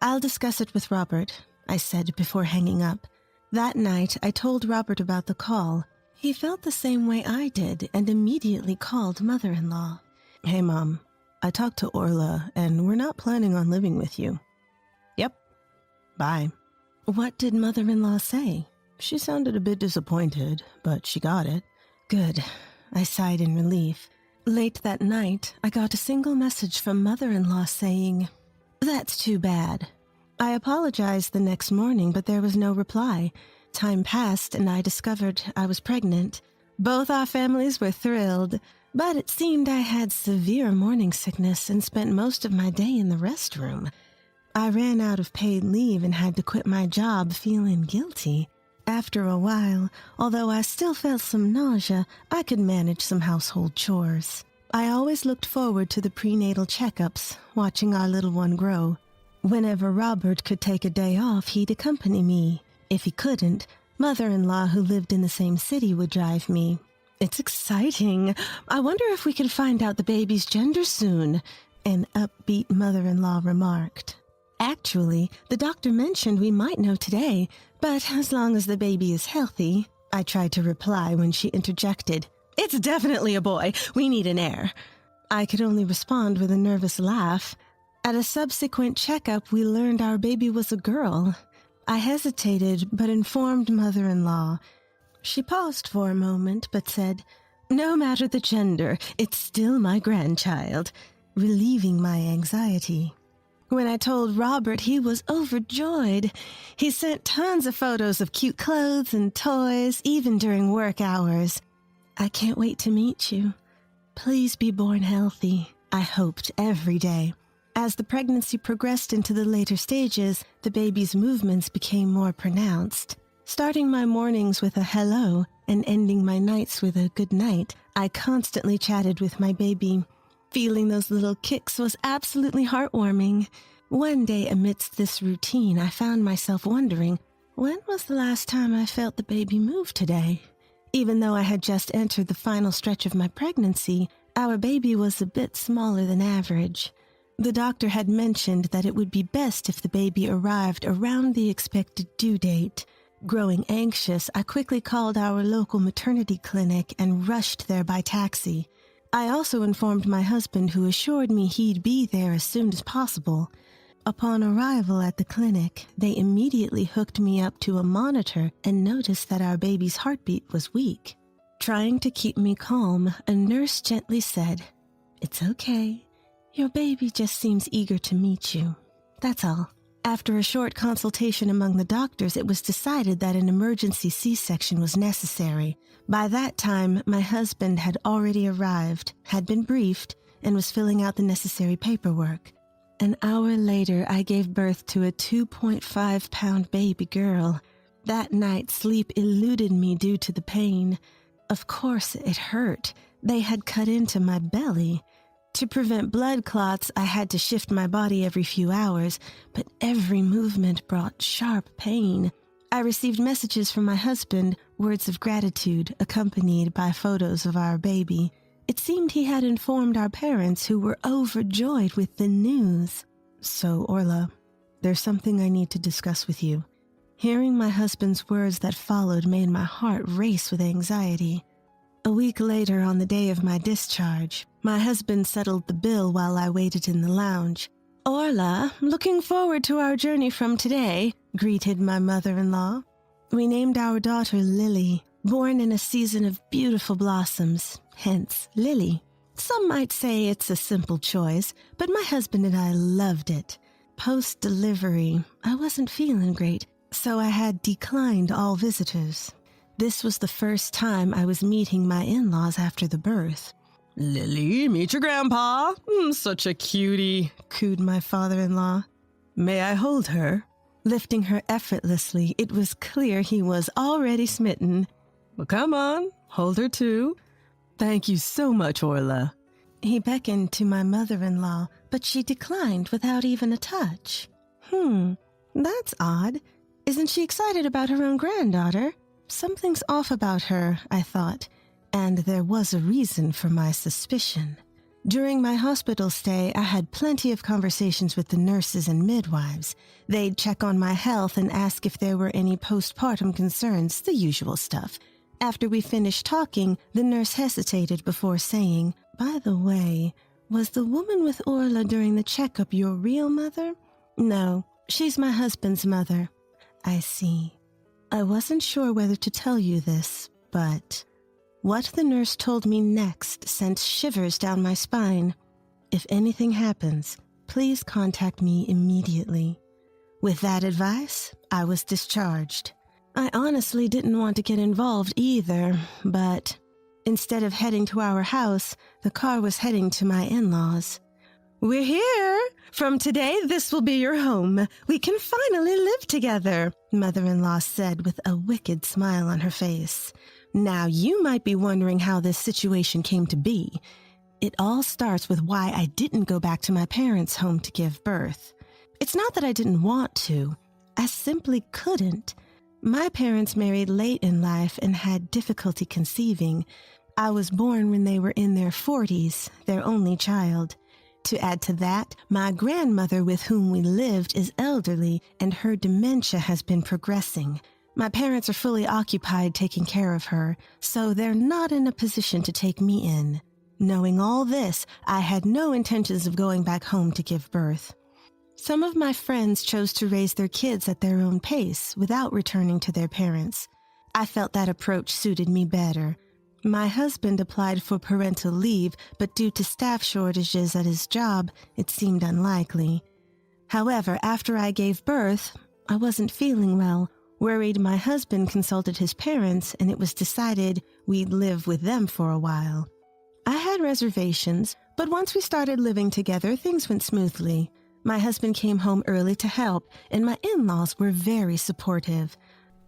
"I'll discuss it with Robert," I said before hanging up. That night, I told Robert about the call. He felt the same way I did and immediately called mother-in-law. "Hey, Mom, I talked to Orla and we're not planning on living with you." "Yep. Bye." What did mother-in-law say? She sounded a bit disappointed, but she got it. Good. I sighed in relief. Late that night, I got a single message from mother-in-law saying, "That's too bad." I apologized the next morning, but there was no reply. Time passed and I discovered I was pregnant. Both our families were thrilled, but it seemed I had severe morning sickness and spent most of my day in the restroom. I ran out of paid leave and had to quit my job feeling guilty. After a while, although I still felt some nausea, I could manage some household chores. I always looked forward to the prenatal checkups, watching our little one grow. Whenever Robert could take a day off, he'd accompany me. If he couldn't, mother-in-law who lived in the same city would drive me. It's exciting. I wonder if we can find out the baby's gender soon, an upbeat mother-in-law remarked. Actually, the doctor mentioned we might know today, but as long as the baby is healthy, I tried to reply when she interjected. It's definitely a boy. We need an heir. I could only respond with a nervous laugh. At a subsequent checkup, we learned our baby was a girl. I hesitated, but informed mother-in-law. She paused for a moment, but said, "No matter the gender, it's still my grandchild," relieving my anxiety. When I told Robert, he was overjoyed. He sent tons of photos of cute clothes and toys, even during work hours. "I can't wait to meet you. Please be born healthy," I hoped every day. As the pregnancy progressed into the later stages, the baby's movements became more pronounced. Starting my mornings with a hello and ending my nights with a good night, I constantly chatted with my baby. Feeling those little kicks was absolutely heartwarming. One day amidst this routine, I found myself wondering, when was the last time I felt the baby move today? Even though I had just entered the final stretch of my pregnancy, our baby was a bit smaller than average. The doctor had mentioned that it would be best if the baby arrived around the expected due date. Growing anxious, I quickly called our local maternity clinic and rushed there by taxi. I also informed my husband, who assured me he'd be there as soon as possible. Upon arrival at the clinic, they immediately hooked me up to a monitor and noticed that our baby's heartbeat was weak. Trying to keep me calm, a nurse gently said, "It's okay. Your baby just seems eager to meet you. That's all." After a short consultation among the doctors, it was decided that an emergency C-section was necessary. By that time, my husband had already arrived, had been briefed, and was filling out the necessary paperwork. An hour later, I gave birth to a 2.5-pound baby girl. That night, sleep eluded me due to the pain. Of course, it hurt. They had cut into my belly. To prevent blood clots, I had to shift my body every few hours, but every movement brought sharp pain. I received messages from my husband, words of gratitude, accompanied by photos of our baby. It seemed he had informed our parents, who were overjoyed with the news. "So, Orla, there's something I need to discuss with you." Hearing my husband's words that followed made my heart race with anxiety. A week later, on the day of my discharge, my husband settled the bill while I waited in the lounge. "Orla, looking forward to our journey from today," greeted my mother-in-law. We named our daughter Lily, born in a season of beautiful blossoms, hence Lily. Some might say it's a simple choice, but my husband and I loved it. Post-delivery, I wasn't feeling great, so I had declined all visitors. This was the first time I was meeting my in-laws after the birth. "Lily, meet your grandpa. Such a cutie," cooed my father-in-law. "May I hold her?" Lifting her effortlessly, it was clear he was already smitten. "Well, come on, hold her too." "Thank you so much, Orla." He beckoned to my mother-in-law, but she declined without even a touch. That's odd. Isn't she excited about her own granddaughter? Something's off about her, I thought, and there was a reason for my suspicion. During my hospital stay, I had plenty of conversations with the nurses and midwives. They'd check on my health and ask if there were any postpartum concerns, the usual stuff. After we finished talking, the nurse hesitated before saying, "By the way, was the woman with Orla during the checkup your real mother?" "No, she's my husband's mother." "I see. I wasn't sure whether to tell you this, but..." What the nurse told me next sent shivers down my spine. "If anything happens, please contact me immediately." With that advice, I was discharged. I honestly didn't want to get involved either, but instead of heading to our house, the car was heading to my in-laws. We're here. From today, this will be your home. We can finally live together, mother-in-law said with a wicked smile on her face. Now, you might be wondering how this situation came to be. It all starts with why I didn't go back to my parents' home to give birth. It's not that I didn't want to. I simply couldn't. My parents married late in life and had difficulty conceiving. I was born when they were in their 40s, their only child. To add to that, my grandmother with whom we lived is elderly and her dementia has been progressing. My parents are fully occupied taking care of her, so they're not in a position to take me in. Knowing all this, I had no intentions of going back home to give birth. Some of my friends chose to raise their kids at their own pace without returning to their parents. I felt that approach suited me better. My husband applied for parental leave, but due to staff shortages at his job, it seemed unlikely. However, after I gave birth, I wasn't feeling well. Worried, my husband consulted his parents, and it was decided we'd live with them for a while. I had reservations, but once we started living together, things went smoothly. My husband came home early to help, and my in-laws were very supportive.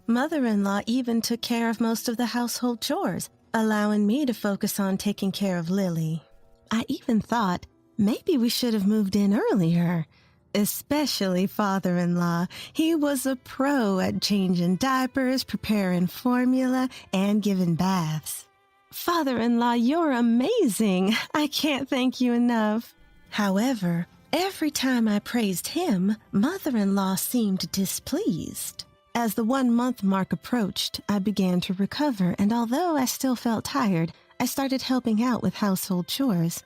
Mother-in-law even took care of most of the household chores, allowing me to focus on taking care of Lily. I even thought maybe we should have moved in earlier. Especially father-in-law. He was a pro at changing diapers, preparing formula, and giving baths. Father-in-law, you're amazing. I can't thank you enough. However, every time I praised him, mother-in-law seemed displeased. As the 1-month mark approached, I began to recover, and although I still felt tired, I started helping out with household chores.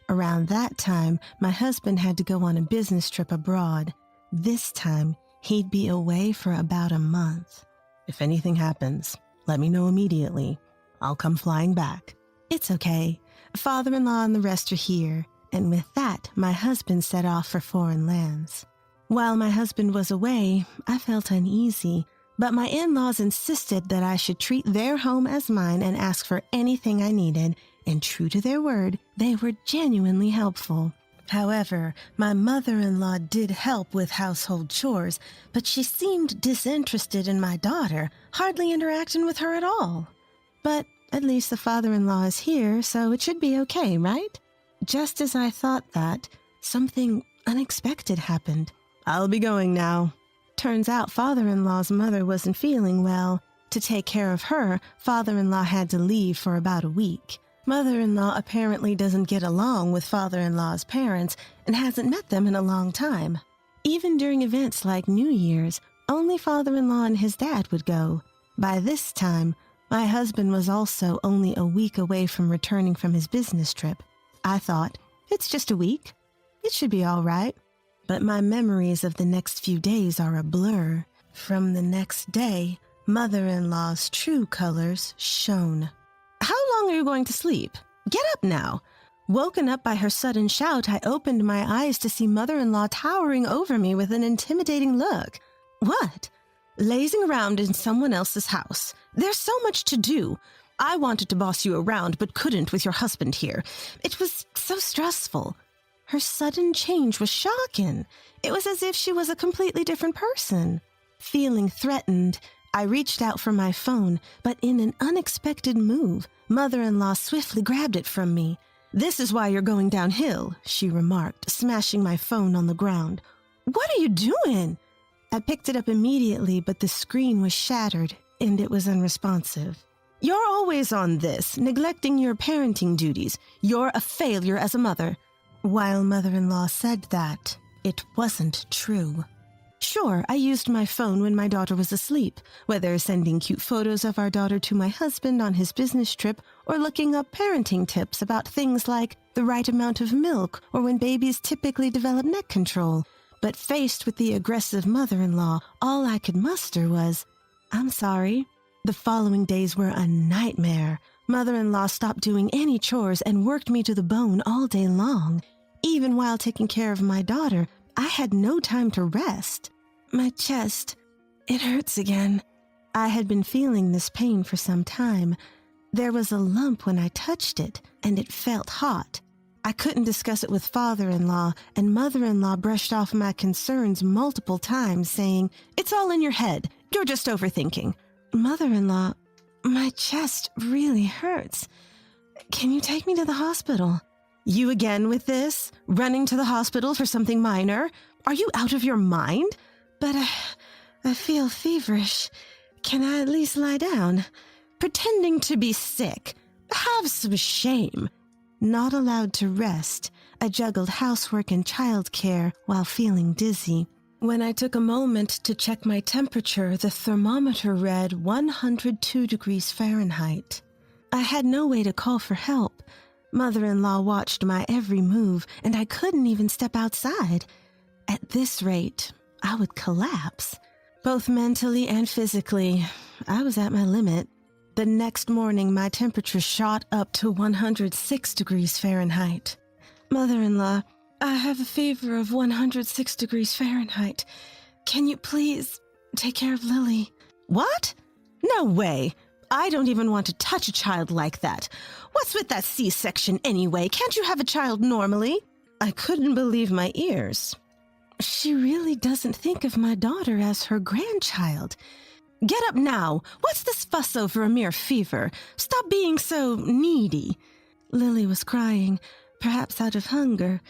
Around that time, my husband had to go on a business trip abroad. This time, he'd be away for about a month. If anything happens, let me know immediately. I'll come flying back. It's okay. Father-in-law and the rest are here. And with that, my husband set off for foreign lands. While my husband was away, I felt uneasy, but my in-laws insisted that I should treat their home as mine and ask for anything I needed, and true to their word, they were genuinely helpful. However, my mother-in-law did help with household chores, but she seemed disinterested in my daughter, hardly interacting with her at all. But at least the father-in-law is here, so it should be okay, right? Just as I thought that, something unexpected happened. I'll be going now. Turns out father-in-law's mother wasn't feeling well. To take care of her, father-in-law had to leave for about a week. Mother-in-law apparently doesn't get along with father-in-law's parents and hasn't met them in a long time. Even during events like New Year's, only father-in-law and his dad would go. By this time, my husband was also only a week away from returning from his business trip. I thought, it's just a week. It should be all right. But my memories of the next few days are a blur. From the next day, mother-in-law's true colors shone. How long are you going to sleep? Get up now. Woken up by her sudden shout, I opened my eyes to see mother-in-law towering over me with an intimidating look. What? Lazing around in someone else's house. There's so much to do. I wanted to boss you around, but couldn't with your husband here. It was so stressful. Her sudden change was shocking. It was as if she was a completely different person. Feeling threatened, I reached out for my phone, but in an unexpected move, mother-in-law swiftly grabbed it from me. "This is why you're going downhill," she remarked, smashing my phone on the ground. "What are you doing?" I picked it up immediately, but the screen was shattered, and it was unresponsive. "You're always on this, neglecting your parenting duties. You're a failure as a mother." While mother-in-law said that, it wasn't true. Sure, I used my phone when my daughter was asleep, whether sending cute photos of our daughter to my husband on his business trip or looking up parenting tips about things like the right amount of milk or when babies typically develop neck control. But faced with the aggressive mother-in-law, all I could muster was, "I'm sorry." The following days were a nightmare. Mother-in-law stopped doing any chores and worked me to the bone all day long. Even while taking care of my daughter, I had no time to rest. My chest, it hurts again. I had been feeling this pain for some time. There was a lump when I touched it, and it felt hot. I couldn't discuss it with father-in-law, and mother-in-law brushed off my concerns multiple times, saying, "It's all in your head. You're just overthinking." Mother-in-law, my chest really hurts. Can you take me to the hospital? You again with this? Running to the hospital for something minor? Are you out of your mind? But I feel feverish. Can I at least lie down? Pretending to be sick. Have some shame. Not allowed to rest, I juggled housework and childcare while feeling dizzy. When I took a moment to check my temperature, the thermometer read 102 degrees Fahrenheit. I had no way to call for help. Mother-in-law watched my every move, and I couldn't even step outside. At this rate, I would collapse. Both mentally and physically, I was at my limit. The next morning, my temperature shot up to 106 degrees Fahrenheit. Mother-in-law, I have a fever of 106 degrees Fahrenheit. Can you please take care of Lily? What? No way. I don't even want to touch a child like that. What's with that C-section anyway? Can't you have a child normally? I couldn't believe my ears. She really doesn't think of my daughter as her grandchild. Get up now. What's this fuss over a mere fever? Stop being so needy. Lily was crying, perhaps out of hunger.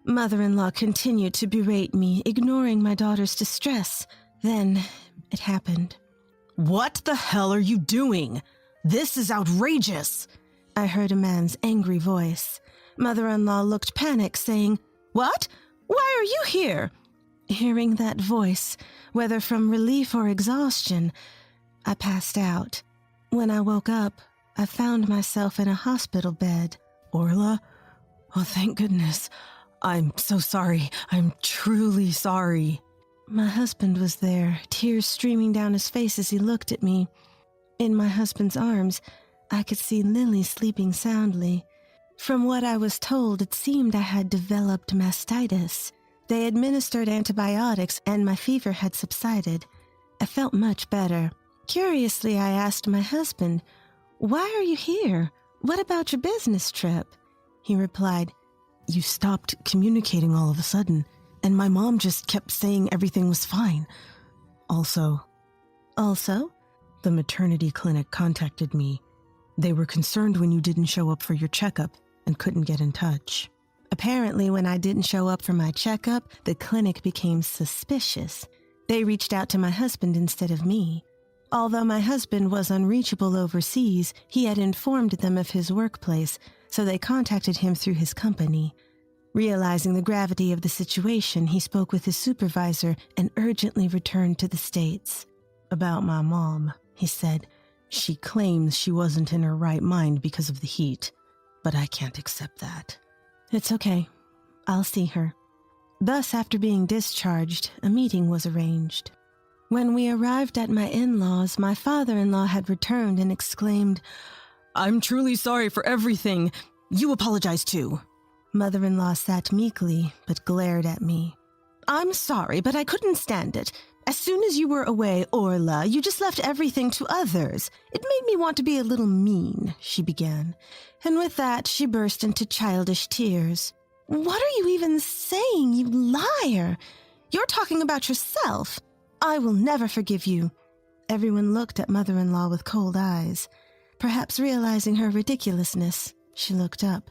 Mother-in-law continued to berate me, ignoring my daughter's distress. Then it happened. What the hell are you doing? This is outrageous. I heard a man's angry voice. Mother-in-law looked panicked, saying, "What? Why are you here?" Hearing that voice, whether from relief or exhaustion, I passed out. When I woke up, I found myself in a hospital bed. Orla? Oh, thank goodness. I'm so sorry. I'm truly sorry. My husband was there, tears streaming down his face as he looked at me. In my husband's arms, I could see Lily sleeping soundly. From what I was told, it seemed I had developed mastitis. They administered antibiotics, and my fever had subsided. I felt much better. Curiously, I asked my husband, "Why are you here? What about your business trip?" He replied, "You stopped communicating all of a sudden, and my mom just kept saying everything was fine. Also, the maternity clinic contacted me. They were concerned when you didn't show up for your checkup and couldn't get in touch." Apparently, when I didn't show up for my checkup, the clinic became suspicious. They reached out to my husband instead of me. Although my husband was unreachable overseas, he had informed them of his workplace, so they contacted him through his company. Realizing the gravity of the situation, he spoke with his supervisor and urgently returned to the States. "About my mom," he said, "she claims she wasn't in her right mind because of the heat, but I can't accept that." "It's okay. I'll see her." Thus, after being discharged, a meeting was arranged. When we arrived at my in-laws, my father-in-law had returned and exclaimed, "I'm truly sorry for everything. You apologize too." Mother-in-law sat meekly, but glared at me. "I'm sorry, but I couldn't stand it. As soon as you were away, Orla, you just left everything to others. It made me want to be a little mean," she began. And with that, she burst into childish tears. "What are you even saying, you liar? You're talking about yourself. I will never forgive you." Everyone looked at mother-in-law with cold eyes. Perhaps realizing her ridiculousness, she looked up.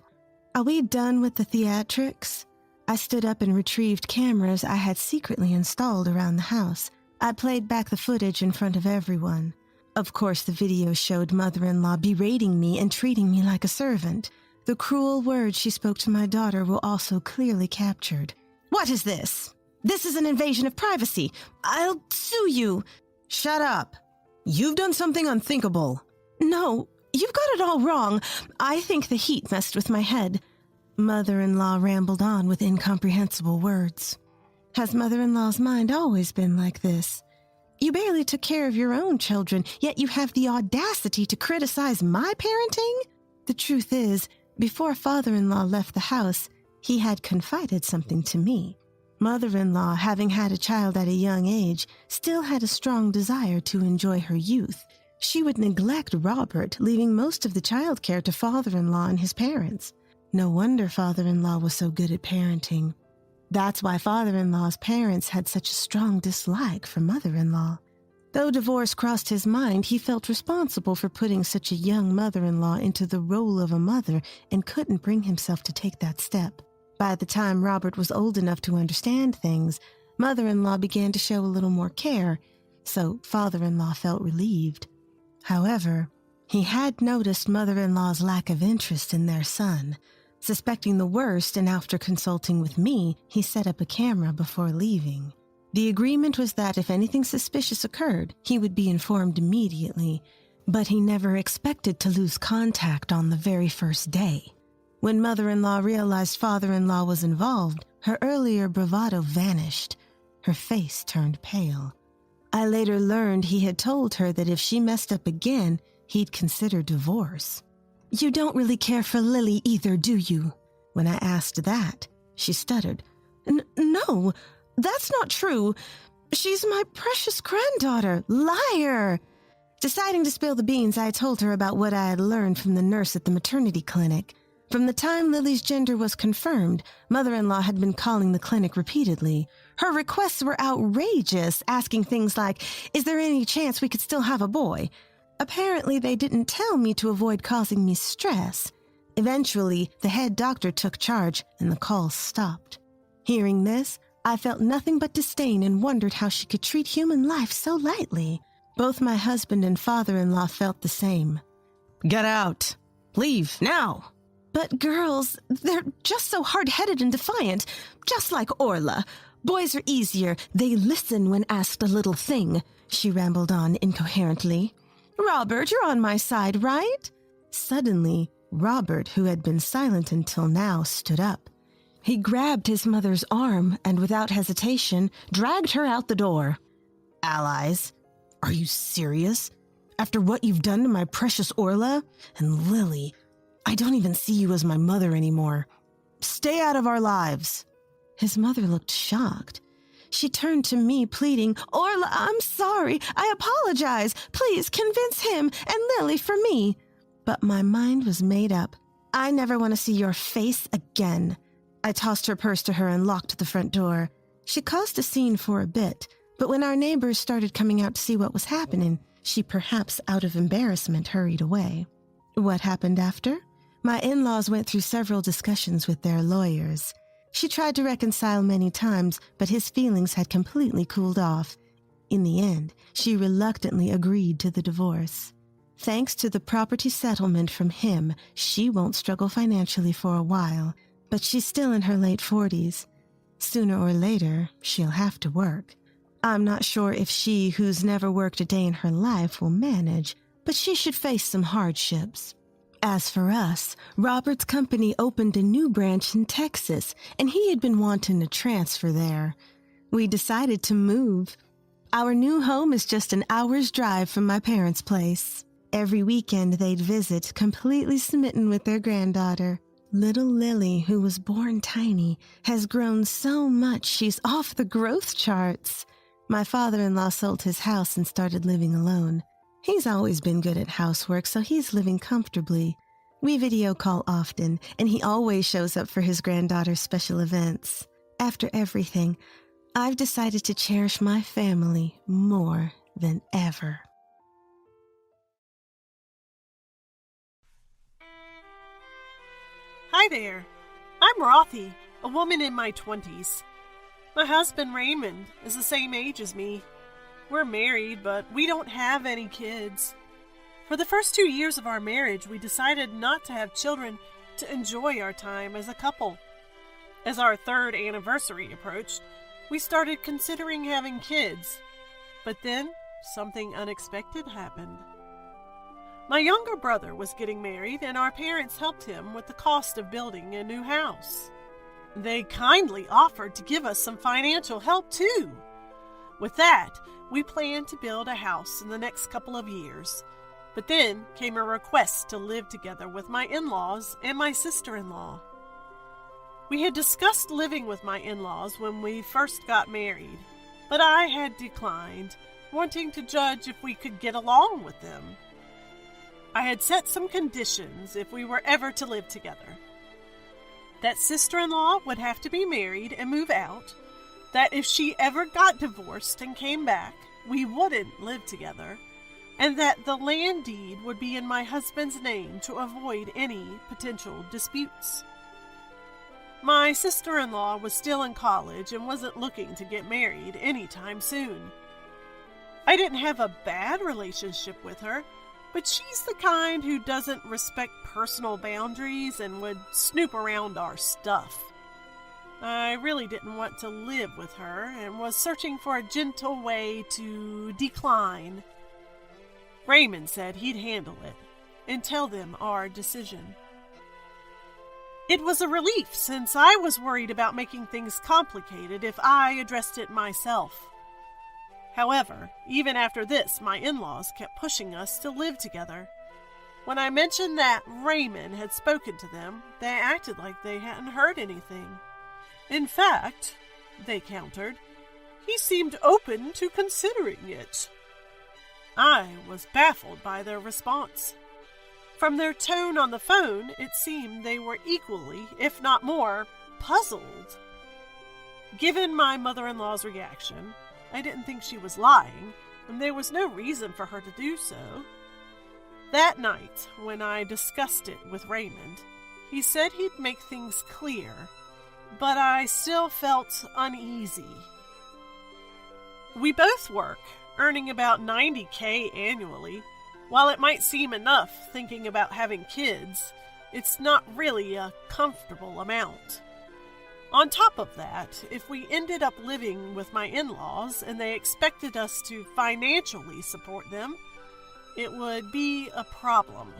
"Are we done with the theatrics?" I stood up and retrieved cameras I had secretly installed around the house. I played back the footage in front of everyone. Of course, the video showed mother-in-law berating me and treating me like a servant. The cruel words she spoke to my daughter were also clearly captured. "What is this? This is an invasion of privacy. I'll sue you." "Shut up. You've done something unthinkable." "No, you've got it all wrong. I think the heat messed with my head." Mother-in-law rambled on with incomprehensible words. Has mother-in-law's mind always been like this? You barely took care of your own children, yet you have the audacity to criticize my parenting? The truth is, before father-in-law left the house, he had confided something to me. Mother-in-law, having had a child at a young age, still had a strong desire to enjoy her youth. She would neglect Robert, leaving most of the childcare to father-in-law and his parents. No wonder father-in-law was so good at parenting. That's why father-in-law's parents had such a strong dislike for mother-in-law. Though divorce crossed his mind, he felt responsible for putting such a young mother-in-law into the role of a mother and couldn't bring himself to take that step. By the time Robert was old enough to understand things, mother-in-law began to show a little more care, so father-in-law felt relieved. However, he had noticed mother-in-law's lack of interest in their son. Suspecting the worst, and after consulting with me, he set up a camera before leaving. The agreement was that if anything suspicious occurred, he would be informed immediately, but he never expected to lose contact on the very first day. When mother-in-law realized father-in-law was involved, her earlier bravado vanished. Her face turned pale. I later learned he had told her that if she messed up again, he'd consider divorce. "You don't really care for Lily either, do you?" When I asked that, she stuttered. No, that's not true. She's my precious granddaughter. Liar!" Deciding to spill the beans, I told her about what I had learned from the nurse at the maternity clinic. From the time Lily's gender was confirmed, mother-in-law had been calling the clinic repeatedly. Her requests were outrageous, asking things like, "Is there any chance we could still have a boy?" Apparently, they didn't tell me to avoid causing me stress. Eventually, the head doctor took charge and the calls stopped. Hearing this, I felt nothing but disdain and wondered how she could treat human life so lightly. Both my husband and father-in-law felt the same. "Get out! Leave, now!" "But girls, they're just so hard-headed and defiant, just like Orla. Boys are easier. They listen when asked a little thing," she rambled on incoherently. "Robert, you're on my side, right?" Suddenly, Robert, who had been silent until now, stood up. He grabbed his mother's arm and, without hesitation, dragged her out the door. "Allies? Are you serious? After what you've done to my precious Orla? And Lily, I don't even see you as my mother anymore. Stay out of our lives." His mother looked shocked. She turned to me, pleading, "Orla, I'm sorry. I apologize. Please convince him and Lily for me." But my mind was made up. "I never want to see your face again." I tossed her purse to her and locked the front door. She caused a scene for a bit, but when our neighbors started coming out to see what was happening, she perhaps out of embarrassment hurried away. What happened after? My in-laws went through several discussions with their lawyers. She tried to reconcile many times, but his feelings had completely cooled off. In the end, she reluctantly agreed to the divorce. Thanks to the property settlement from him, she won't struggle financially for a while, but she's still in her late 40s. Sooner or later, she'll have to work. I'm not sure if she, who's never worked a day in her life, will manage, but she should face some hardships. As for us, Robert's company opened a new branch in Texas, and he had been wanting to transfer there. We decided to move. Our new home is just an hour's drive from my parents' place. Every weekend they'd visit, completely smitten with their granddaughter. Little Lily, who was born tiny, has grown so much she's off the growth charts. My father-in-law sold his house and started living alone. He's always been good at housework, so he's living comfortably. We video call often, and he always shows up for his granddaughter's special events. After everything, I've decided to cherish my family more than ever. Hi there. I'm Rothy, a woman in my 20s. My husband Raymond is the same age as me. We're married, but we don't have any kids. For the first 2 years of our marriage, we decided not to have children to enjoy our time as a couple. As our 3rd anniversary approached, we started considering having kids. But then, something unexpected happened. My younger brother was getting married, and our parents helped him with the cost of building a new house. They kindly offered to give us some financial help, too. With that, we planned to build a house in the next couple of years. But then came a request to live together with my in-laws and my sister-in-law. We had discussed living with my in-laws when we first got married, but I had declined, wanting to judge if we could get along with them. I had set some conditions if we were ever to live together. that sister-in-law would have to be married and move out, that if she ever got divorced and came back, we wouldn't live together, and that the land deed would be in my husband's name to avoid any potential disputes. My sister-in-law was still in college and wasn't looking to get married anytime soon. I didn't have a bad relationship with her, but she's the kind who doesn't respect personal boundaries and would snoop around our stuff. I really didn't want to live with her and was searching for a gentle way to decline. Raymond said he'd handle it and tell them our decision. It was a relief since I was worried about making things complicated if I addressed it myself. However, even after this, my in-laws kept pushing us to live together. When I mentioned that Raymond had spoken to them, they acted like they hadn't heard anything. In fact, they countered, he seemed open to considering it. I was baffled by their response. From their tone on the phone, it seemed they were equally, if not more, puzzled. Given my mother-in-law's reaction, I didn't think she was lying, and there was no reason for her to do so. That night, when I discussed it with Raymond, he said he'd make things clear, but I still felt uneasy. We both work, earning about $90K annually. While it might seem enough thinking about having kids, it's not really a comfortable amount. On top of that, if we ended up living with my in-laws and they expected us to financially support them, it would be a problem.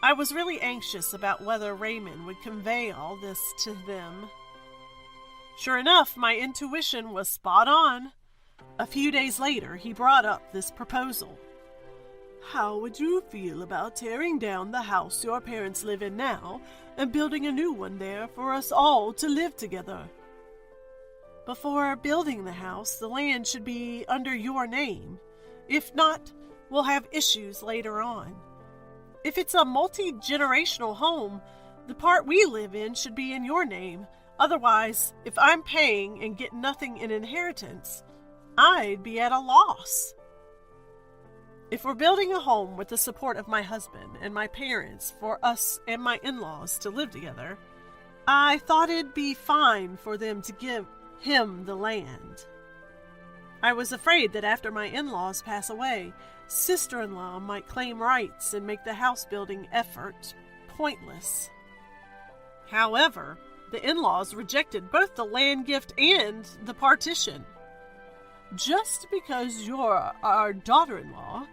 I was really anxious about whether Raymond would convey all this to them. Sure enough, my intuition was spot on. A few days later, he brought up this proposal. How would you feel about tearing down the house your parents live in now and building a new one there for us all to live together? Before building the house, the land should be under your name. If not, we'll have issues later on. If it's a multi-generational home, the part we live in should be in your name. Otherwise, if I'm paying and get nothing in inheritance, I'd be at a loss. If we're building a home with the support of my husband and my parents for us and my in-laws to live together, I thought it'd be fine for them to give him the land. I was afraid that after my in-laws pass away, sister-in-law might claim rights and make the house-building effort pointless. However, the in-laws rejected both the land gift and the partition. Just because you're our daughter-in-law,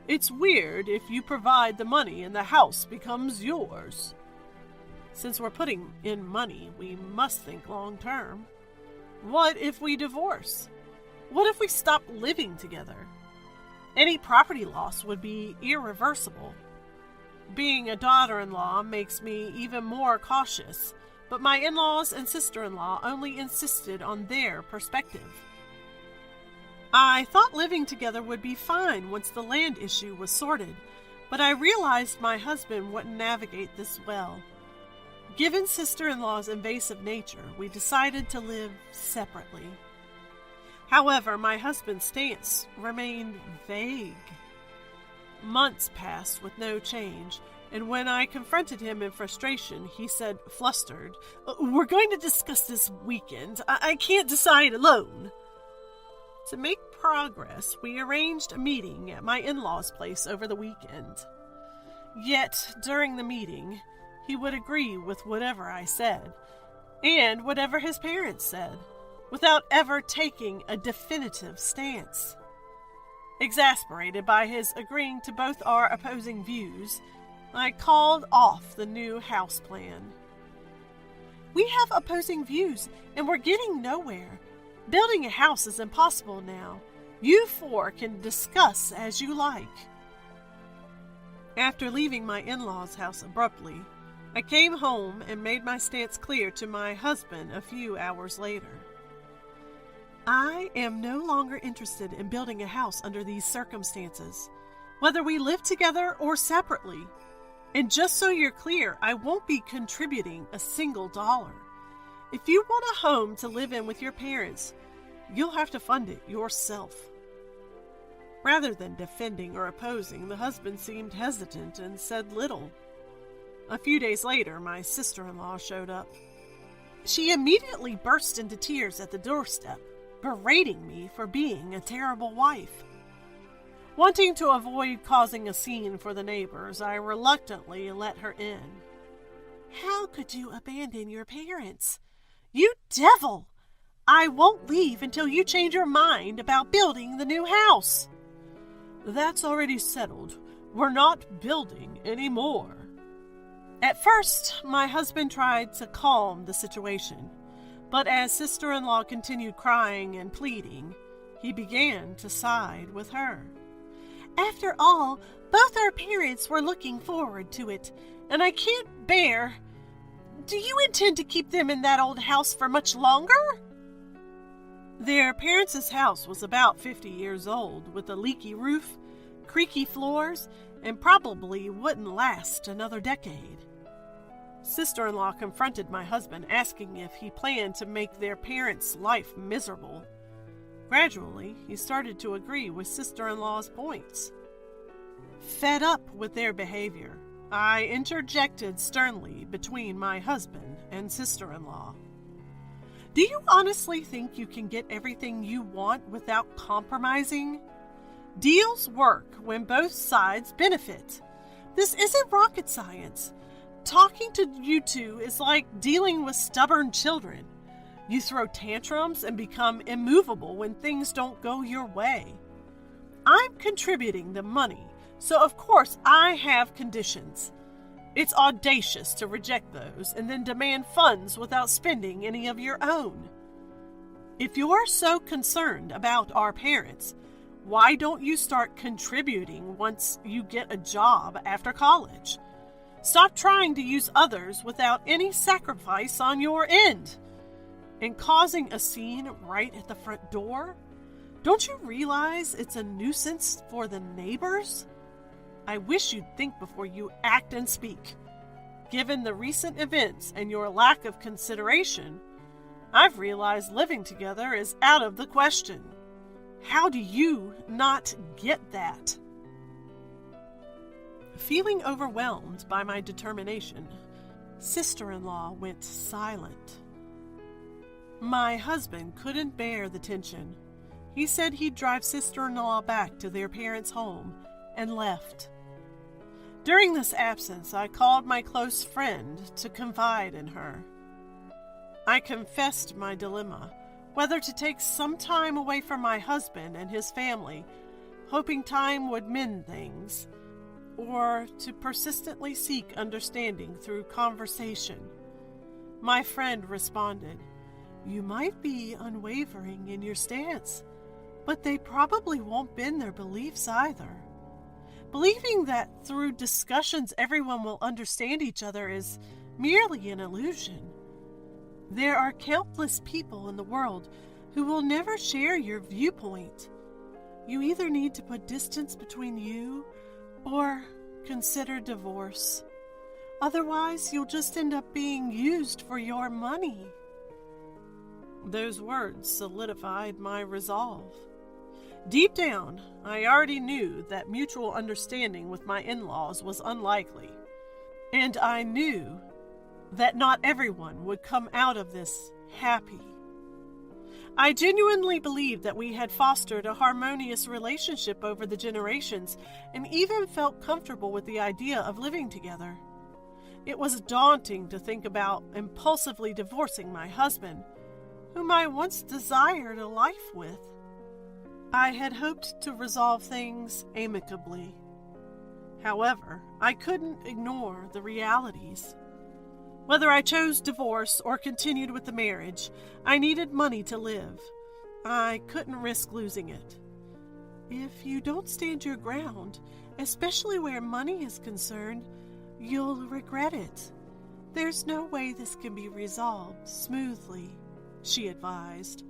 it's weird if you provide the money and the house becomes yours. Since we're putting in money, we must think long-term. What if we divorce? What if we stop living together? Any property loss would be irreversible. Being a daughter-in-law makes me even more cautious, but my in-laws and sister-in-law only insisted on their perspective. I thought living together would be fine once the land issue was sorted, but I realized my husband wouldn't navigate this well. Given sister-in-law's invasive nature, we decided to live separately. However, my husband's stance remained vague. Months passed with no change, and when I confronted him in frustration, he said, flustered, "We're going to discuss this weekend. I can't decide alone." To make progress, we arranged a meeting at my in-laws' place over the weekend. Yet, during the meeting, he would agree with whatever I said, and whatever his parents said, without ever taking a definitive stance. Exasperated by his agreeing to both our opposing views, I called off the new house plan. "We have opposing views, and we're getting nowhere. Building a house is impossible now. You four can discuss as you like." After leaving my in-laws' house abruptly, I came home and made my stance clear to my husband a few hours later. I am no longer interested in building a house under these circumstances, whether we live together or separately. And just so you're clear, I won't be contributing a single dollar. If you want a home to live in with your parents, you'll have to fund it yourself." Rather than defending or opposing, the husband seemed hesitant and said little. A few days later, my sister-in-law showed up. She immediately burst into tears at the doorstep, berating me for being a terrible wife. Wanting to avoid causing a scene for the neighbors, I reluctantly let her in. "How could you abandon your parents? You devil! I won't leave until you change your mind about building the new house." "That's already settled. We're not building anymore." At first, my husband tried to calm the situation, but as sister-in-law continued crying and pleading, he began to side with her. "After all, both our parents were looking forward to it, and I can't bear. Do you intend to keep them in that old house for much longer?" Their parents' house was about 50 years old, with a leaky roof, creaky floors, and probably wouldn't last another decade. Sister-in-law confronted my husband, asking if he planned to make their parents' life miserable. Gradually, he started to agree with sister-in-law's points. Fed up with their behavior, I interjected sternly between my husband and sister-in-law. "Do you honestly think you can get everything you want without compromising? Deals work when both sides benefit. This isn't rocket science. Talking to you two is like dealing with stubborn children. You throw tantrums and become immovable when things don't go your way. I'm contributing the money, so of course I have conditions. It's audacious to reject those and then demand funds without spending any of your own. If you're so concerned about our parents, why don't you start contributing once you get a job after college? Stop trying to use others without any sacrifice on your end. And causing a scene right at the front door? Don't you realize it's a nuisance for the neighbors? I wish you'd think before you act and speak. Given the recent events and your lack of consideration, I've realized living together is out of the question. How do you not get that?" Feeling overwhelmed by my determination, sister-in-law went silent. My husband couldn't bear the tension. He said he'd drive sister-in-law back to their parents' home and left. During this absence, I called my close friend to confide in her. I confessed my dilemma, whether to take some time away from my husband and his family, hoping time would mend things, or to persistently seek understanding through conversation. My friend responded, "You might be unwavering in your stance, but they probably won't bend their beliefs either. Believing that through discussions everyone will understand each other is merely an illusion. There are countless people in the world who will never share your viewpoint. You either need to put distance between you or consider divorce. Otherwise, you'll just end up being used for your money." Those words solidified my resolve. Deep down, I already knew that mutual understanding with my in-laws was unlikely, and I knew that not everyone would come out of this happy. I genuinely believed that we had fostered a harmonious relationship over the generations and even felt comfortable with the idea of living together. It was daunting to think about impulsively divorcing my husband, whom I once desired a life with. I had hoped to resolve things amicably. However, I couldn't ignore the realities. Whether I chose divorce or continued with the marriage, I needed money to live. I couldn't risk losing it. If you don't stand your ground, especially where money is concerned, you'll regret it. There's no way this can be resolved smoothly, she advised.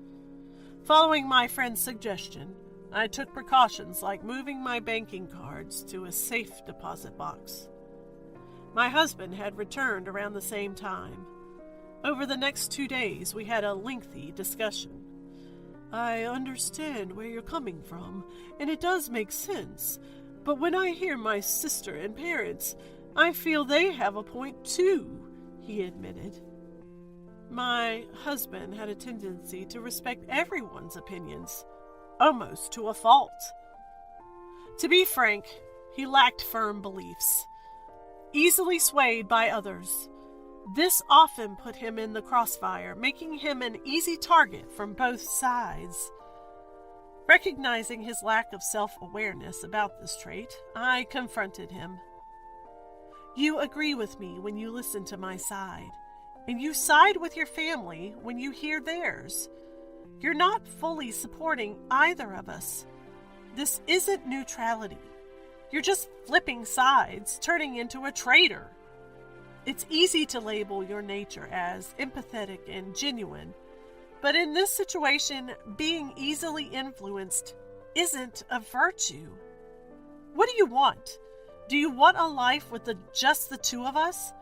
Following my friend's suggestion, I took precautions like moving my banking cards to a safe deposit box. My husband had returned around the same time. Over the next 2 days, we had a lengthy discussion. I understand where you're coming from, and it does make sense, but when I hear my sister and parents, I feel they have a point too, he admitted. My husband had a tendency to respect everyone's opinions, almost to a fault. To be frank, he lacked firm beliefs, easily swayed by others. This often put him in the crossfire, making him an easy target from both sides. Recognizing his lack of self-awareness about this trait, I confronted him. You agree with me when you listen to my side, and you side with your family when you hear theirs. You're not fully supporting either of us. This isn't neutrality. You're just flipping sides, turning into a traitor. It's easy to label your nature as empathetic and genuine, but in this situation, being easily influenced isn't a virtue. What do you want? Do you want a life with just the two of us?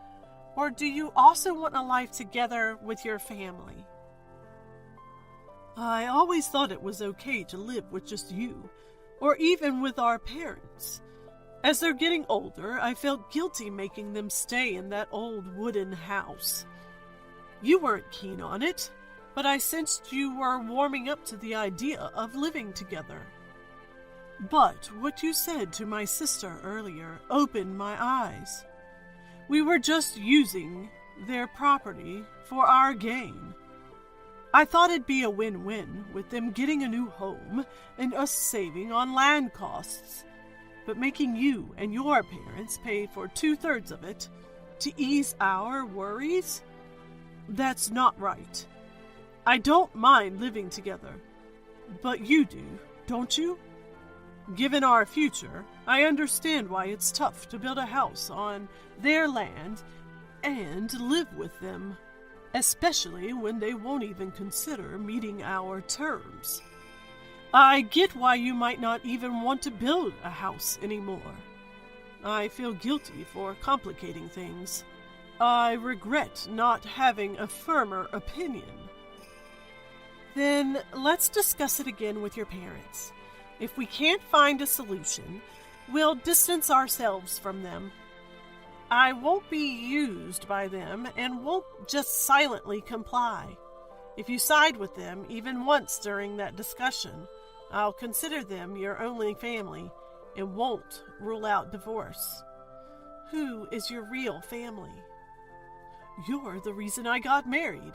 Or do you also want a life together with your family? I always thought it was okay to live with just you, or even with our parents. As they're getting older, I felt guilty making them stay in that old wooden house. You weren't keen on it, but I sensed you were warming up to the idea of living together. But what you said to my sister earlier opened my eyes. We were just using their property for our gain. I thought it'd be a win-win with them getting a new home and us saving on land costs. But making you and your parents pay for 2/3 of it to ease our worries? That's not right. I don't mind living together, but you do, don't you? Given our future, I understand why it's tough to build a house on their land and live with them, especially when they won't even consider meeting our terms. I get why you might not even want to build a house anymore. I feel guilty for complicating things. I regret not having a firmer opinion. Then let's discuss it again with your parents. If we can't find a solution, we'll distance ourselves from them. I won't be used by them and won't just silently comply. If you side with them even once during that discussion, I'll consider them your only family and won't rule out divorce. Who is your real family? You're the reason I got married.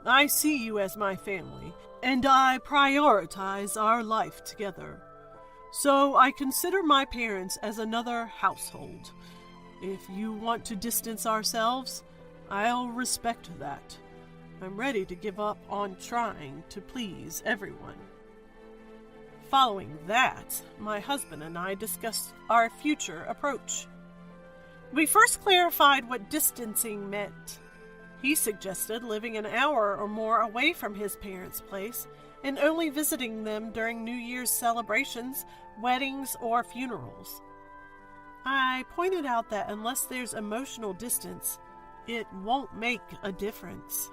I see you as my family, and I prioritize our life together. So I consider my parents as another household. If you want to distance ourselves, I'll respect that. I'm ready to give up on trying to please everyone. Following that, my husband and I discussed our future approach. We first clarified what distancing meant. He suggested living an hour or more away from his parents' place and only visiting them during New Year's celebrations, weddings, or funerals. I pointed out that unless there's emotional distance, it won't make a difference.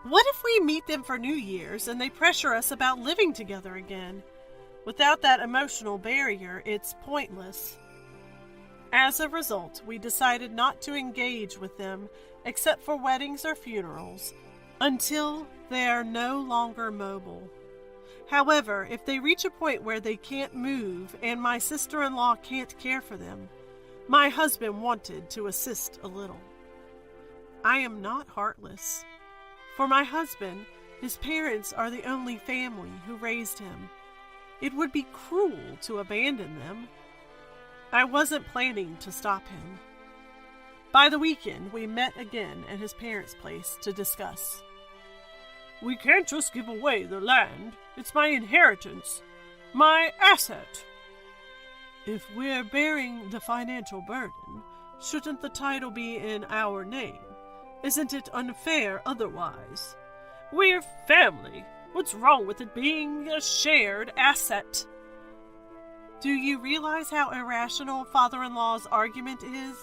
What if we meet them for New Year's and they pressure us about living together again? Without that emotional barrier, it's pointless. As a result, we decided not to engage with them except for weddings or funerals until they are no longer mobile. However, if they reach a point where they can't move and my sister-in-law can't care for them, my husband wanted to assist a little. I am not heartless. For my husband, his parents are the only family who raised him. It would be cruel to abandon them. I wasn't planning to stop him. By the weekend, we met again at his parents' place to discuss. We can't just give away the land. It's my inheritance, my asset. If we're bearing the financial burden, shouldn't the title be in our name? Isn't it unfair otherwise? We're family. What's wrong with it being a shared asset? Do you realize how irrational father-in-law's argument is?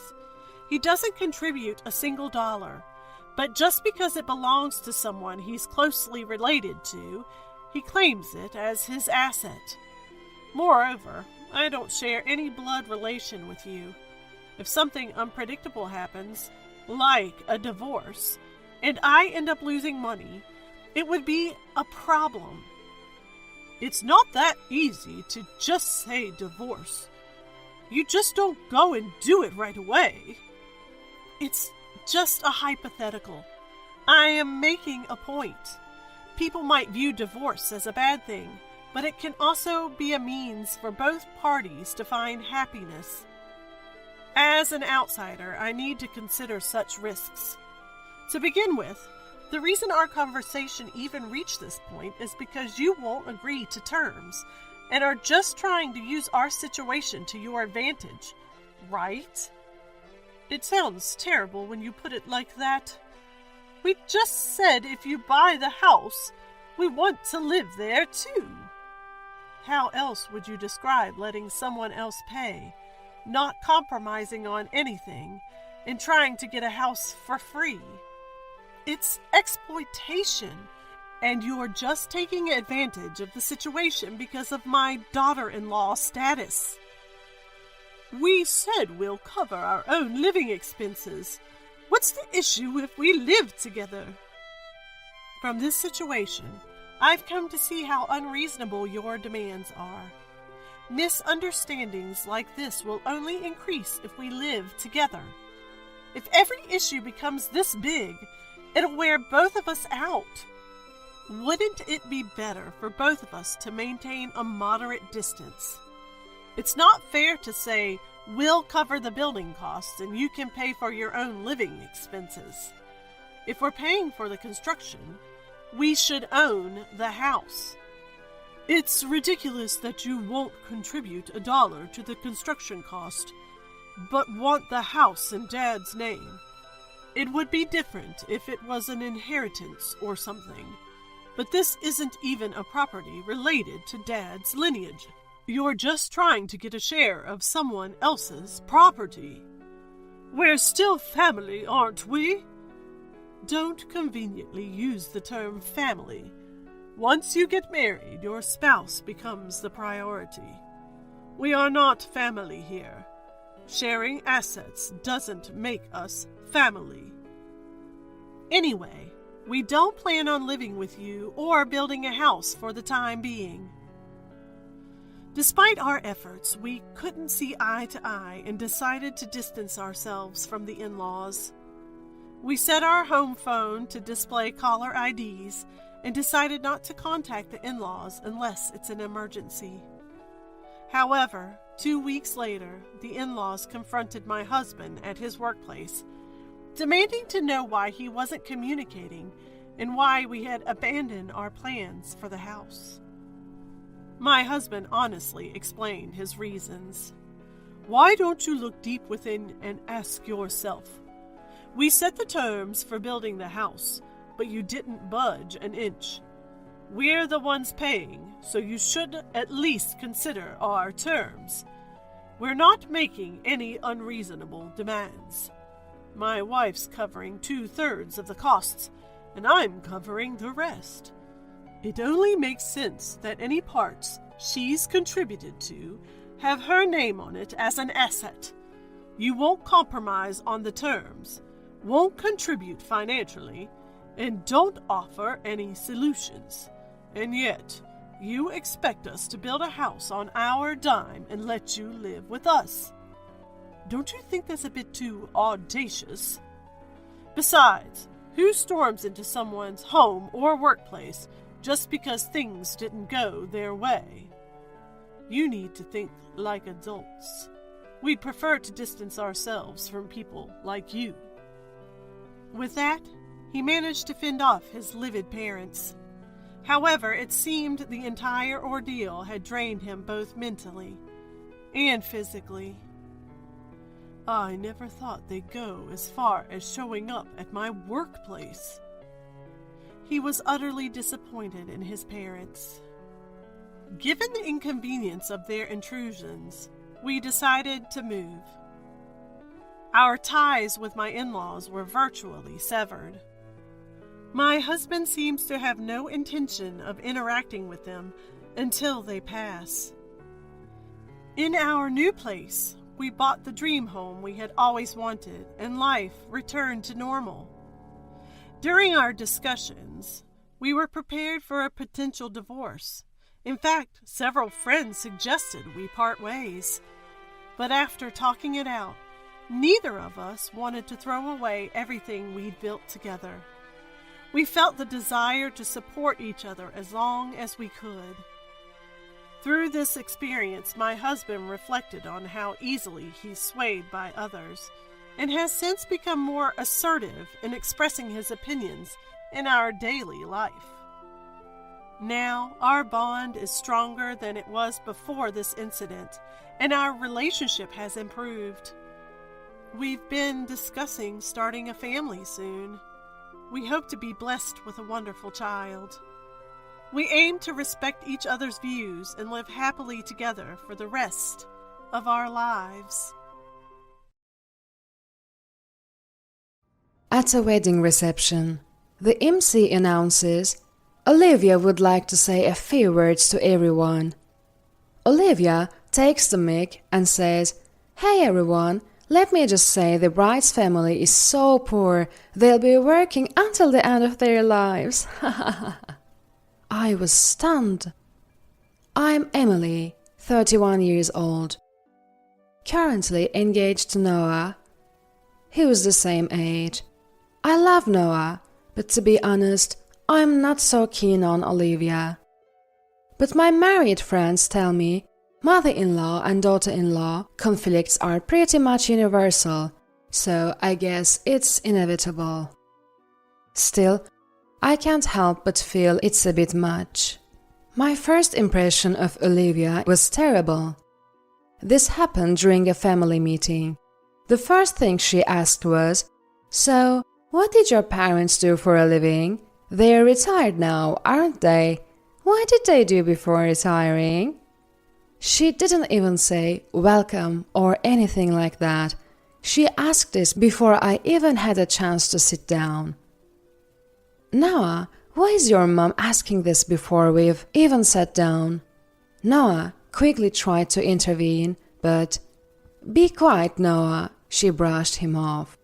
He doesn't contribute a single dollar, but just because it belongs to someone he's closely related to, he claims it as his asset. Moreover, I don't share any blood relation with you. If something unpredictable happens, like a divorce, and I end up losing money, it would be a problem. It's not that easy to just say divorce. You just don't go and do it right away. It's just a hypothetical. I am making a point. People might view divorce as a bad thing, but it can also be a means for both parties to find happiness. As an outsider, I need to consider such risks. To begin with, the reason our conversation even reached this point is because you won't agree to terms and are just trying to use our situation to your advantage, right? It sounds terrible when you put it like that. We just said if you buy the house, we want to live there too. How else would you describe letting someone else pay, not compromising on anything, and trying to get a house for free? It's exploitation, and you're just taking advantage of the situation because of my daughter-in-law status. We said we'll cover our own living expenses. What's the issue if we live together? From this situation, I've come to see how unreasonable your demands are. Misunderstandings like this will only increase if we live together. If every issue becomes this big, it'll wear both of us out. Wouldn't it be better for both of us to maintain a moderate distance? It's not fair to say, we'll cover the building costs and you can pay for your own living expenses. If we're paying for the construction, we should own the house. It's ridiculous that you won't contribute $1 to the construction cost, but want the house in Dad's name. It would be different if it was an inheritance or something, but this isn't even a property related to Dad's lineage. You're just trying to get a share of someone else's property. We're still family, aren't we? Don't conveniently use the term family. Once you get married, your spouse becomes the priority. We are not family here. Sharing assets doesn't make us family. Anyway, we don't plan on living with you or building a house for the time being. Despite our efforts, we couldn't see eye to eye and decided to distance ourselves from the in-laws. We set our home phone to display caller IDs and decided not to contact the in-laws unless it's an emergency. However, 2 weeks later, the in-laws confronted my husband at his workplace, demanding to know why he wasn't communicating and why we had abandoned our plans for the house. My husband honestly explained his reasons. Why don't you look deep within and ask yourself? We set the terms for building the house, but you didn't budge an inch. We're the ones paying, so you should at least consider our terms. We're not making any unreasonable demands. My wife's covering 2/3 of the costs, and I'm covering the rest. It only makes sense that any parts she's contributed to have her name on it as an asset. You won't compromise on the terms, won't contribute financially, and don't offer any solutions. And yet, you expect us to build a house on our dime and let you live with us. Don't you think that's a bit too audacious? Besides, who storms into someone's home or workplace just because things didn't go their way? You need to think like adults. We'd prefer to distance ourselves from people like you. With that, he managed to fend off his livid parents. However, it seemed the entire ordeal had drained him both mentally and physically. I never thought they'd go as far as showing up at my workplace. He was utterly disappointed in his parents. Given the inconvenience of their intrusions, we decided to move. Our ties with my in-laws were virtually severed. My husband seems to have no intention of interacting with them until they pass. In our new place, we bought the dream home we had always wanted, and life returned to normal. During our discussions, we were prepared for a potential divorce. In fact, several friends suggested we part ways. But after talking it out, neither of us wanted to throw away everything we'd built together. We felt the desire to support each other as long as we could. Through this experience, my husband reflected on how easily he's swayed by others, and has since become more assertive in expressing his opinions in our daily life. Now, our bond is stronger than it was before this incident, and our relationship has improved. We've been discussing starting a family soon. We hope to be blessed with a wonderful child. We aim to respect each other's views and live happily together for the rest of our lives. At a wedding reception, the MC announces, Olivia would like to say a few words to everyone. Olivia takes the mic and says, Hey everyone, let me just say the bride's family is so poor, they'll be working until the end of their lives. I was stunned. I'm Emily, 31 years old. Currently engaged to Noah. He was the same age. I love Noah, but to be honest, I'm not so keen on Olivia. But my married friends tell me mother-in-law and daughter-in-law conflicts are pretty much universal, so I guess it's inevitable. Still, I can't help but feel it's a bit much. My first impression of Olivia was terrible. This happened during a family meeting. The first thing she asked was, So, what did your parents do for a living? They're retired now, aren't they? What did they do before retiring? She didn't even say welcome or anything like that. She asked this before I even had a chance to sit down. Noah, why is your mom asking this before we've even sat down? Noah quickly tried to intervene, but Be quiet, Noah, she brushed him off.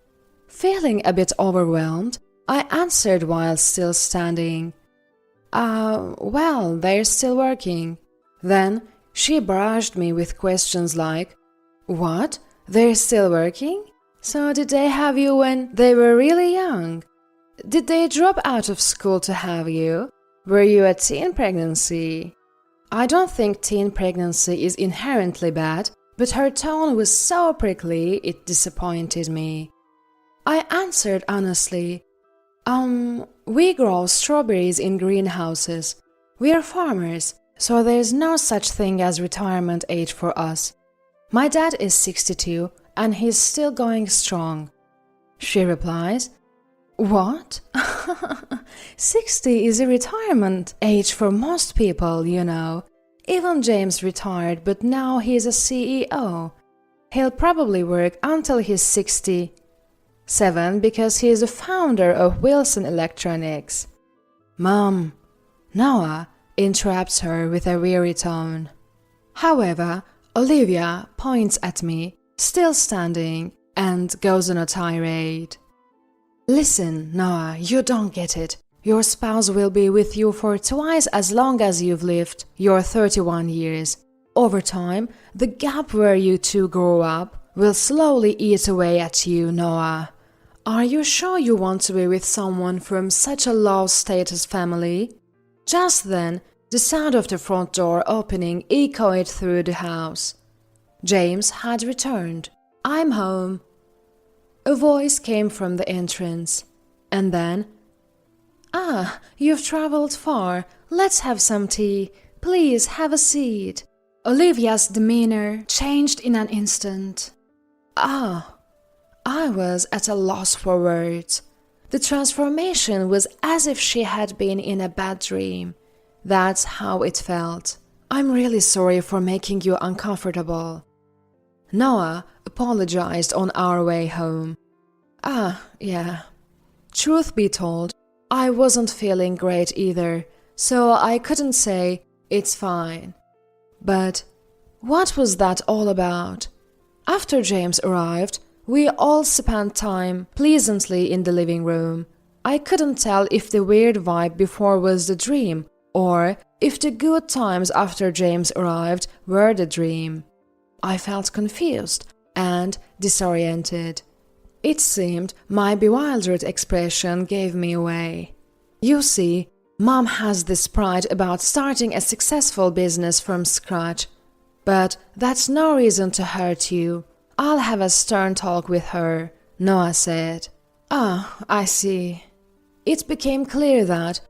Feeling a bit overwhelmed, I answered while still standing. Well, they're still working. Then she barraged me with questions like, What? They're still working? So did they have you when they were really young? Did they drop out of school to have you? Were you a teen pregnancy? I don't think teen pregnancy is inherently bad, but her tone was so prickly it disappointed me. I answered honestly, we grow strawberries in greenhouses. We're farmers, so there's no such thing as retirement age for us. My dad is 62 and he's still going strong. She replies, What? 60 is a retirement age for most people, you know. Even James retired, but now he's a CEO. He'll probably work until he's 67 because he is the founder of Wilson Electronics. Mom, Noah interrupts her with a weary tone. However, Olivia points at me, still standing, and goes on a tirade. Listen, Noah, you don't get it. Your spouse will be with you for twice as long as you've lived your 31 years. Over time, the gap where you two grow up will slowly eat away at you, Noah. Are you sure you want to be with someone from such a low-status family? Just then, the sound of the front door opening echoed through the house. James had returned. I'm home. A voice came from the entrance, and then, you've traveled far. Let's have some tea. Please have a seat. Olivia's demeanor changed in an instant. I was at a loss for words. The transformation was as if she had been in a bad dream. That's how it felt. I'm really sorry for making you uncomfortable. Noah apologized on our way home. Yeah. Truth be told, I wasn't feeling great either, so I couldn't say, it's fine. But what was that all about? After James arrived, we all spent time pleasantly in the living room. I couldn't tell if the weird vibe before was the dream, or if the good times after James arrived were the dream. I felt confused and disoriented. It seemed my bewildered expression gave me away. You see, Mom has this pride about starting a successful business from scratch. But that's no reason to hurt you. I'll have a stern talk with her, Noah said. I see. It became clear that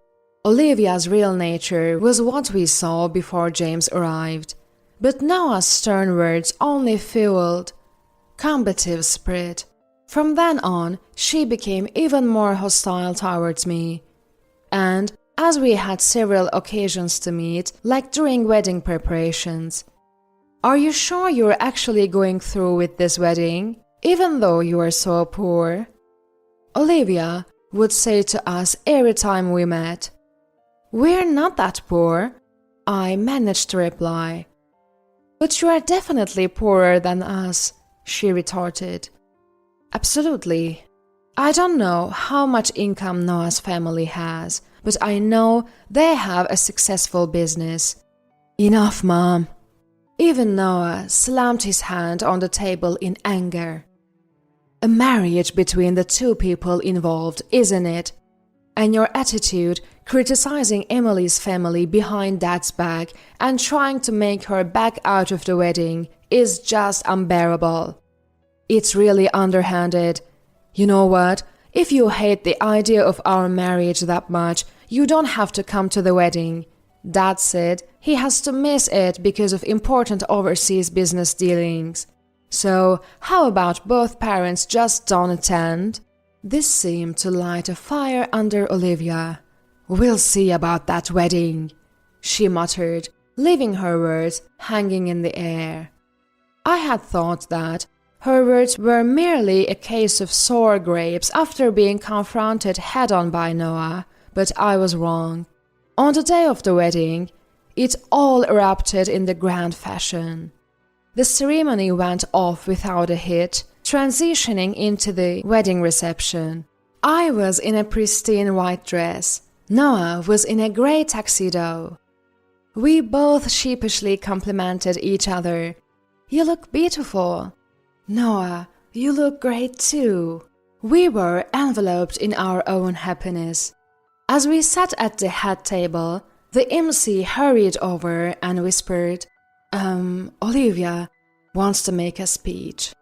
Olivia's real nature was what we saw before James arrived. But Noah's stern words only fueled combative spirit. From then on, she became even more hostile towards me. And as we had several occasions to meet, like during wedding preparations. Are you sure you're actually going through with this wedding, even though you are so poor? Olivia would say to us every time we met. We're not that poor, I managed to reply. But you are definitely poorer than us, she retorted. Absolutely. I don't know how much income Noah's family has, but I know they have a successful business. Enough, Mom. Even Noah slammed his hand on the table in anger. A marriage between the two people involved, isn't it? And your attitude, criticizing Emily's family behind Dad's back and trying to make her back out of the wedding, is just unbearable. It's really underhanded. You know what? If you hate the idea of our marriage that much, you don't have to come to the wedding. Dad said he has to miss it because of important overseas business dealings. So, how about both parents just don't attend? This seemed to light a fire under Olivia. We'll see about that wedding, she muttered, leaving her words hanging in the air. I had thought that her words were merely a case of sour grapes after being confronted head-on by Noah, but I was wrong. On the day of the wedding, it all erupted in the grand fashion. The ceremony went off without a hitch, transitioning into the wedding reception. I was in a pristine white dress. Noah was in a grey tuxedo. We both sheepishly complimented each other. You look beautiful. Noah, you look great too. We were enveloped in our own happiness. As we sat at the head table, the MC hurried over and whispered, Olivia wants to make a speech.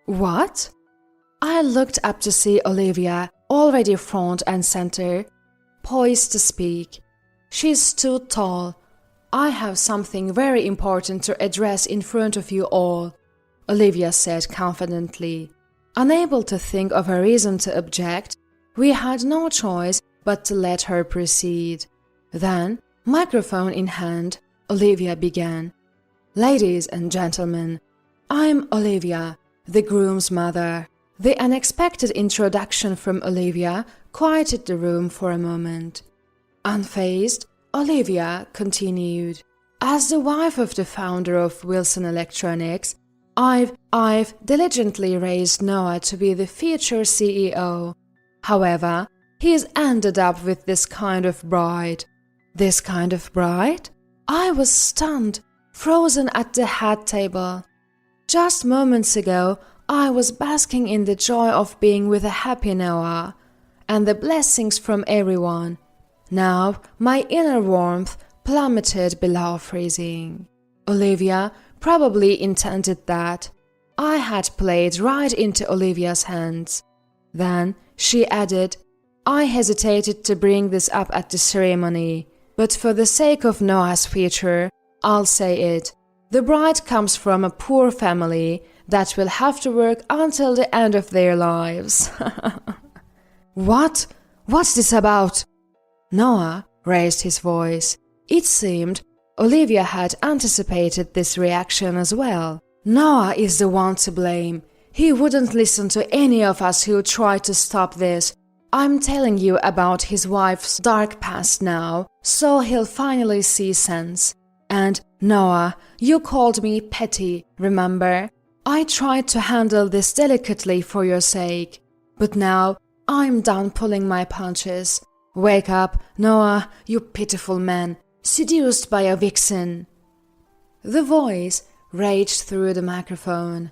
What? I looked up to see Olivia, already front and center, poised to speak. She stood tall. I have something very important to address in front of you all, Olivia said confidently. Unable to think of a reason to object, we had no choice but to let her proceed. Then, microphone in hand, Olivia began. Ladies and gentlemen, I'm Olivia, the groom's mother. The unexpected introduction from Olivia quieted the room for a moment. Unfazed, Olivia continued. As the wife of the founder of Wilson Electronics, I've diligently raised Noah to be the future CEO. However, he's ended up with this kind of bride. This kind of bride? I was stunned, frozen at the head table. Just moments ago, I was basking in the joy of being with a happy Noah and the blessings from everyone. Now, my inner warmth plummeted below freezing. Olivia probably intended that. I had played right into Olivia's hands. Then she added, I hesitated to bring this up at the ceremony, but for the sake of Noah's future, I'll say it. The bride comes from a poor family that will have to work until the end of their lives. What? What's this about? Noah raised his voice. It seemed Olivia had anticipated this reaction as well. Noah is the one to blame. He wouldn't listen to any of us who tried to stop this. I'm telling you about his wife's dark past now, so he'll finally see sense. And, Noah, you called me petty, remember? I tried to handle this delicately for your sake. But now, I'm done pulling my punches. Wake up, Noah, you pitiful man, seduced by a vixen. The voice raged through the microphone.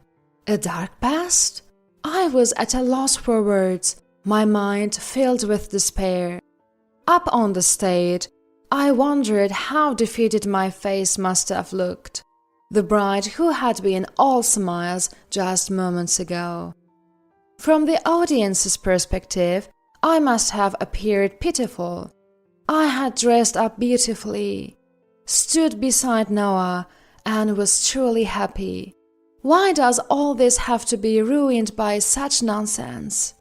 A dark past? I was at a loss for words, my mind filled with despair. Up on the stage, I wondered how defeated my face must have looked. The bride who had been all smiles just moments ago. From the audience's perspective, I must have appeared pitiful. I had dressed up beautifully, stood beside Noah, and was truly happy. Why does all this have to be ruined by such nonsense?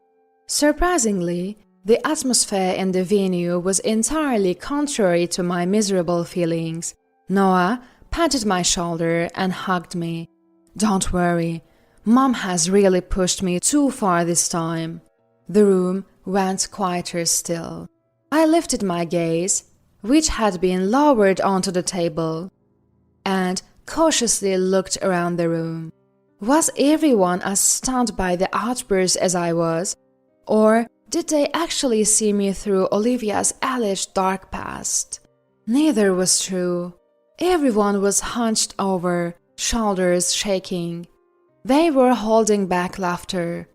Surprisingly, the atmosphere in the venue was entirely contrary to my miserable feelings. Noah patted my shoulder and hugged me. Don't worry, Mom has really pushed me too far this time. The room went quieter still. I lifted my gaze, which had been lowered onto the table, and cautiously looked around the room. Was everyone as stunned by the outburst as I was, or did they actually see me through Olivia's alleged dark past? Neither was true. Everyone was hunched over, shoulders shaking. They were holding back laughter.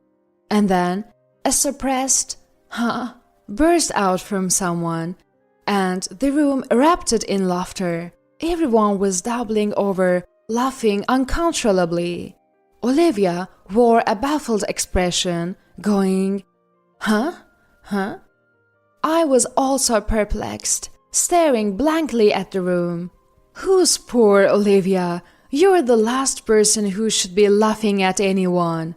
And then a suppressed "huh" burst out from someone, and the room erupted in laughter. Everyone was doubling over, laughing uncontrollably. Olivia wore a baffled expression, going, "Huh? Huh?" I was also perplexed, staring blankly at the room. Who's poor Olivia? You're the last person who should be laughing at anyone.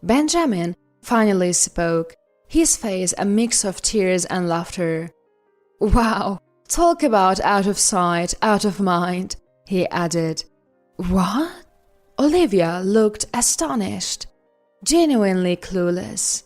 Benjamin finally spoke, his face a mix of tears and laughter. Wow, talk about out of sight, out of mind, he added. What? Olivia looked astonished, genuinely clueless.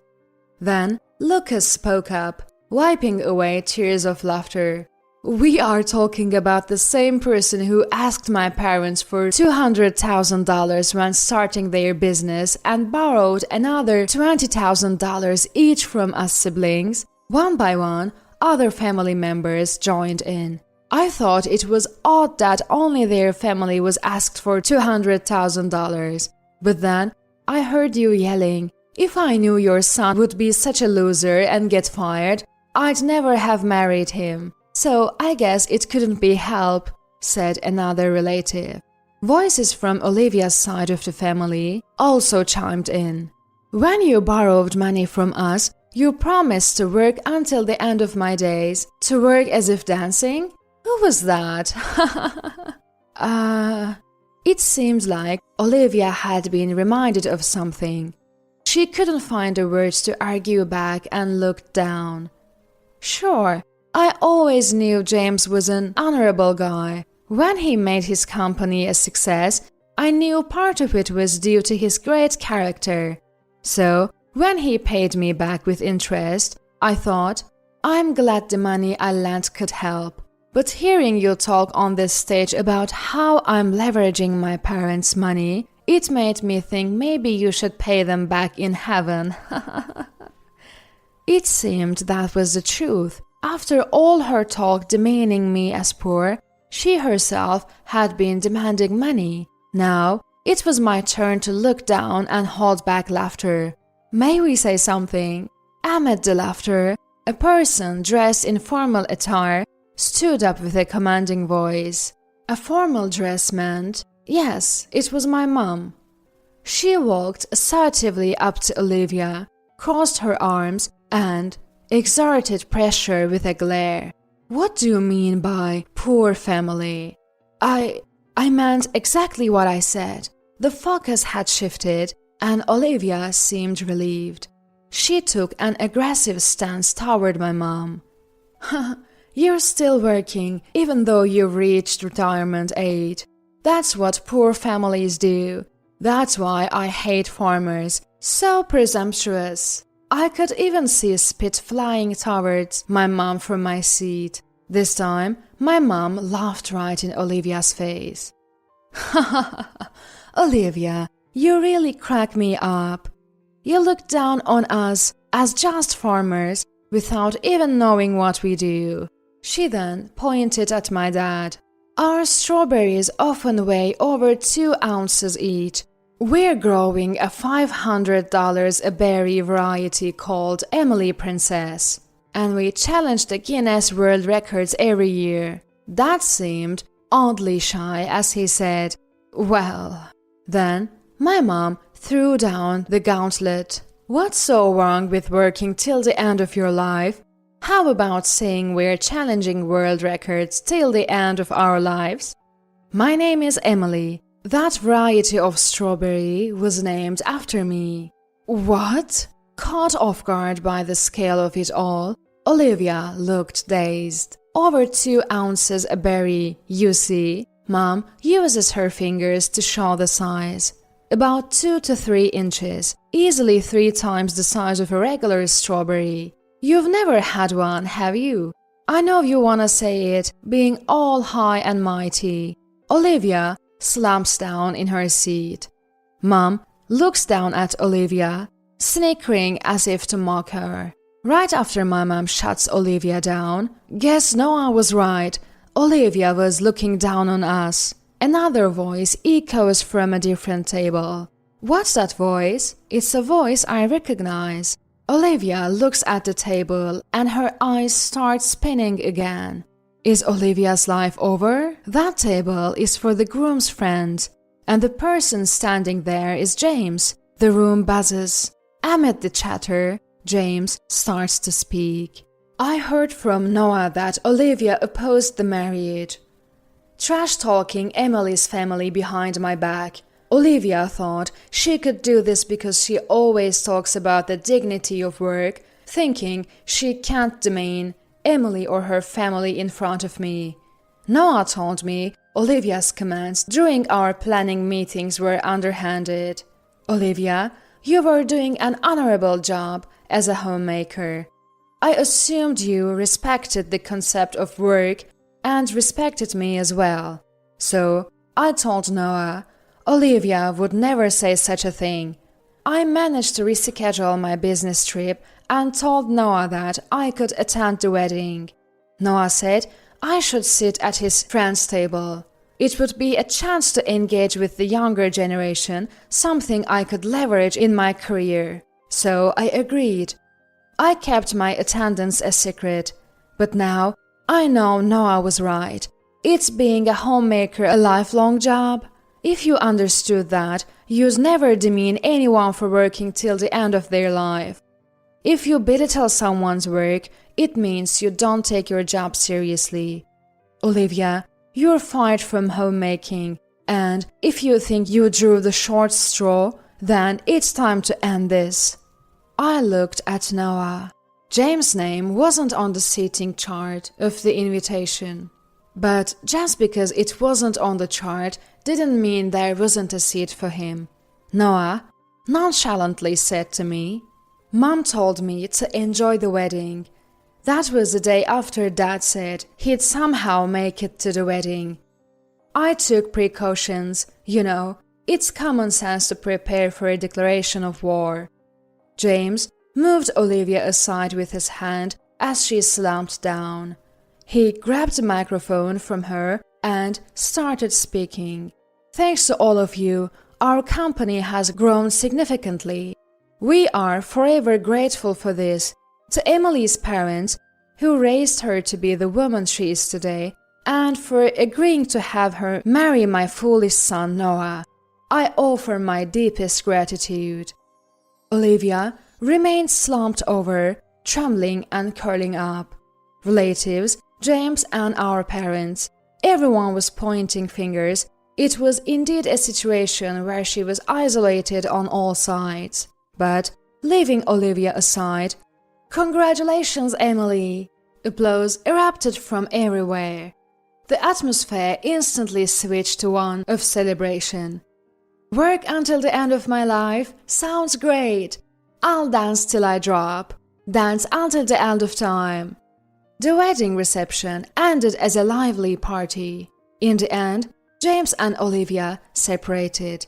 Then Lucas spoke up, wiping away tears of laughter. We are talking about the same person who asked my parents for $200,000 when starting their business and borrowed another $20,000 each from us siblings. One by one, other family members joined in. I thought it was odd that only their family was asked for $200,000. But then I heard you yelling, "If I knew your son would be such a loser and get fired, I'd never have married him. So I guess it couldn't be helped," said another relative. Voices from Olivia's side of the family also chimed in. When you borrowed money from us, you promised to work until the end of my days. To work as if dancing? Who was that? It seemed like Olivia had been reminded of something. She couldn't find the words to argue back and looked down. Sure, I always knew James was an honorable guy. When he made his company a success, I knew part of it was due to his great character. So, when he paid me back with interest, I thought, I'm glad the money I lent could help. But hearing you talk on this stage about how I'm leveraging my parents' money, it made me think maybe you should pay them back in heaven. It seemed that was the truth. After all her talk demeaning me as poor, she herself had been demanding money. Now, it was my turn to look down and hold back laughter. May we say something? Amid the laughter, a person dressed in formal attire stood up with a commanding voice. A formal dress meant, yes, it was my mom. She walked assertively up to Olivia, crossed her arms, and exerted pressure with a glare. What do you mean by poor family? I meant exactly what I said. The focus had shifted, and Olivia seemed relieved. She took an aggressive stance toward my mom. You're still working, even though you've reached retirement age. That's what poor families do. That's why I hate farmers. So presumptuous. I could even see spit flying towards my mom from my seat. This time, my mom laughed right in Olivia's face. Ha ha ha, Olivia, you really crack me up. You look down on us as just farmers without even knowing what we do. She then pointed at my dad. Our strawberries often weigh over 2 ounces each. We're growing a $500 a berry variety called Emily Princess, and we challenge the Guinness World Records every year. Dad seemed oddly shy as he said, well. Then my mom threw down the gauntlet. What's so wrong with working till the end of your life? How about saying we're challenging world records till the end of our lives? My name is Emily. That variety of strawberry was named after me. What? Caught off guard by the scale of it all, Olivia looked dazed. Over 2 ounces a berry, you see. Mom uses her fingers to show the size. About 2 to 3 inches, easily 3 times the size of a regular strawberry. You've never had one, have you? I know you wanna say it, being all high and mighty. Olivia slumps down in her seat. Mom looks down at Olivia, snickering as if to mock her. Right after my mom shuts Olivia down, guess Noah was right. Olivia was looking down on us. Another voice echoes from a different table. What's that voice? It's a voice I recognize. Olivia looks at the table and her eyes start spinning again. Is Olivia's life over? That table is for the groom's friend, and the person standing there is James. The room buzzes. Amid the chatter, James starts to speak. I heard from Noah that Olivia opposed the marriage. Trash-talking Emily's family behind my back. Olivia thought she could do this because she always talks about the dignity of work, thinking she can't demean Emily or her family in front of me. Noah told me Olivia's comments during our planning meetings were underhanded. Olivia, you were doing an honorable job as a homemaker. I assumed you respected the concept of work and respected me as well. So I told Noah Olivia would never say such a thing. I managed to reschedule my business trip and told Noah that I could attend the wedding. Noah said I should sit at his friend's table. It would be a chance to engage with the younger generation, something I could leverage in my career. So I agreed. I kept my attendance a secret, but now I know Noah was right. It's being a homemaker a lifelong job. If you understood that, you'd never demean anyone for working till the end of their life. If you belittle someone's work, it means you don't take your job seriously. Olivia, you're fired from homemaking, and if you think you drew the short straw, then it's time to end this. I looked at Noah. James' name wasn't on the seating chart of the invitation. But just because it wasn't on the chart didn't mean there wasn't a seat for him. Noah nonchalantly said to me, Mom told me to enjoy the wedding. That was the day after Dad said he'd somehow make it to the wedding. I took precautions, it's common sense to prepare for a declaration of war. James moved Olivia aside with his hand as she slumped down. He grabbed the microphone from her and started speaking. Thanks to all of you, our company has grown significantly. We are forever grateful for this. To Emily's parents, who raised her to be the woman she is today, and for agreeing to have her marry my foolish son Noah, I offer my deepest gratitude. Olivia remained slumped over, trembling and curling up. Relatives, James and our parents, everyone was pointing fingers. It was indeed a situation where she was isolated on all sides. But, leaving Olivia aside, "Congratulations, Emily!" Applause erupted from everywhere. The atmosphere instantly switched to one of celebration. Work until the end of my life? Sounds great. I'll dance till I drop. Dance until the end of time. The wedding reception ended as a lively party. In the end, James and Olivia separated.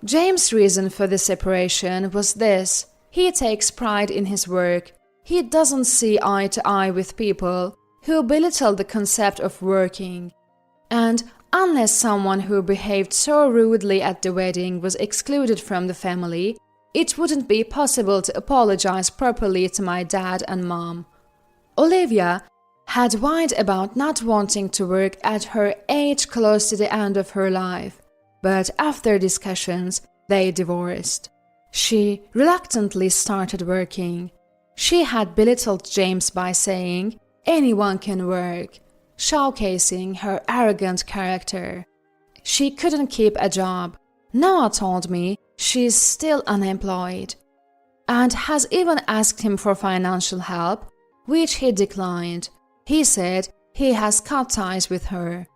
James' reason for the separation was this: he takes pride in his work. He doesn't see eye to eye with people who belittle the concept of working. And unless someone who behaved so rudely at the wedding was excluded from the family, it wouldn't be possible to apologize properly to my dad and mom. Olivia had whined about not wanting to work at her age close to the end of her life, but after discussions, they divorced. She reluctantly started working. She had belittled James by saying, "Anyone can work," showcasing her arrogant character. She couldn't keep a job. Noah told me she's still unemployed and has even asked him for financial help, which he declined. He said he has cut ties with her.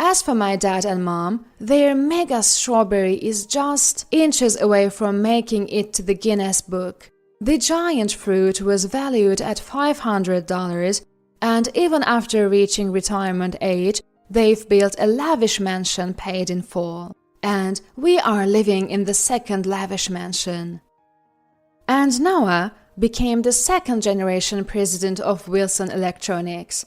As for my dad and mom, their mega strawberry is just inches away from making it to the Guinness Book. The giant fruit was valued at $500, and even after reaching retirement age, they've built a lavish mansion paid in full. And we are living in the second lavish mansion. And Noah became the second-generation president of Wilson Electronics.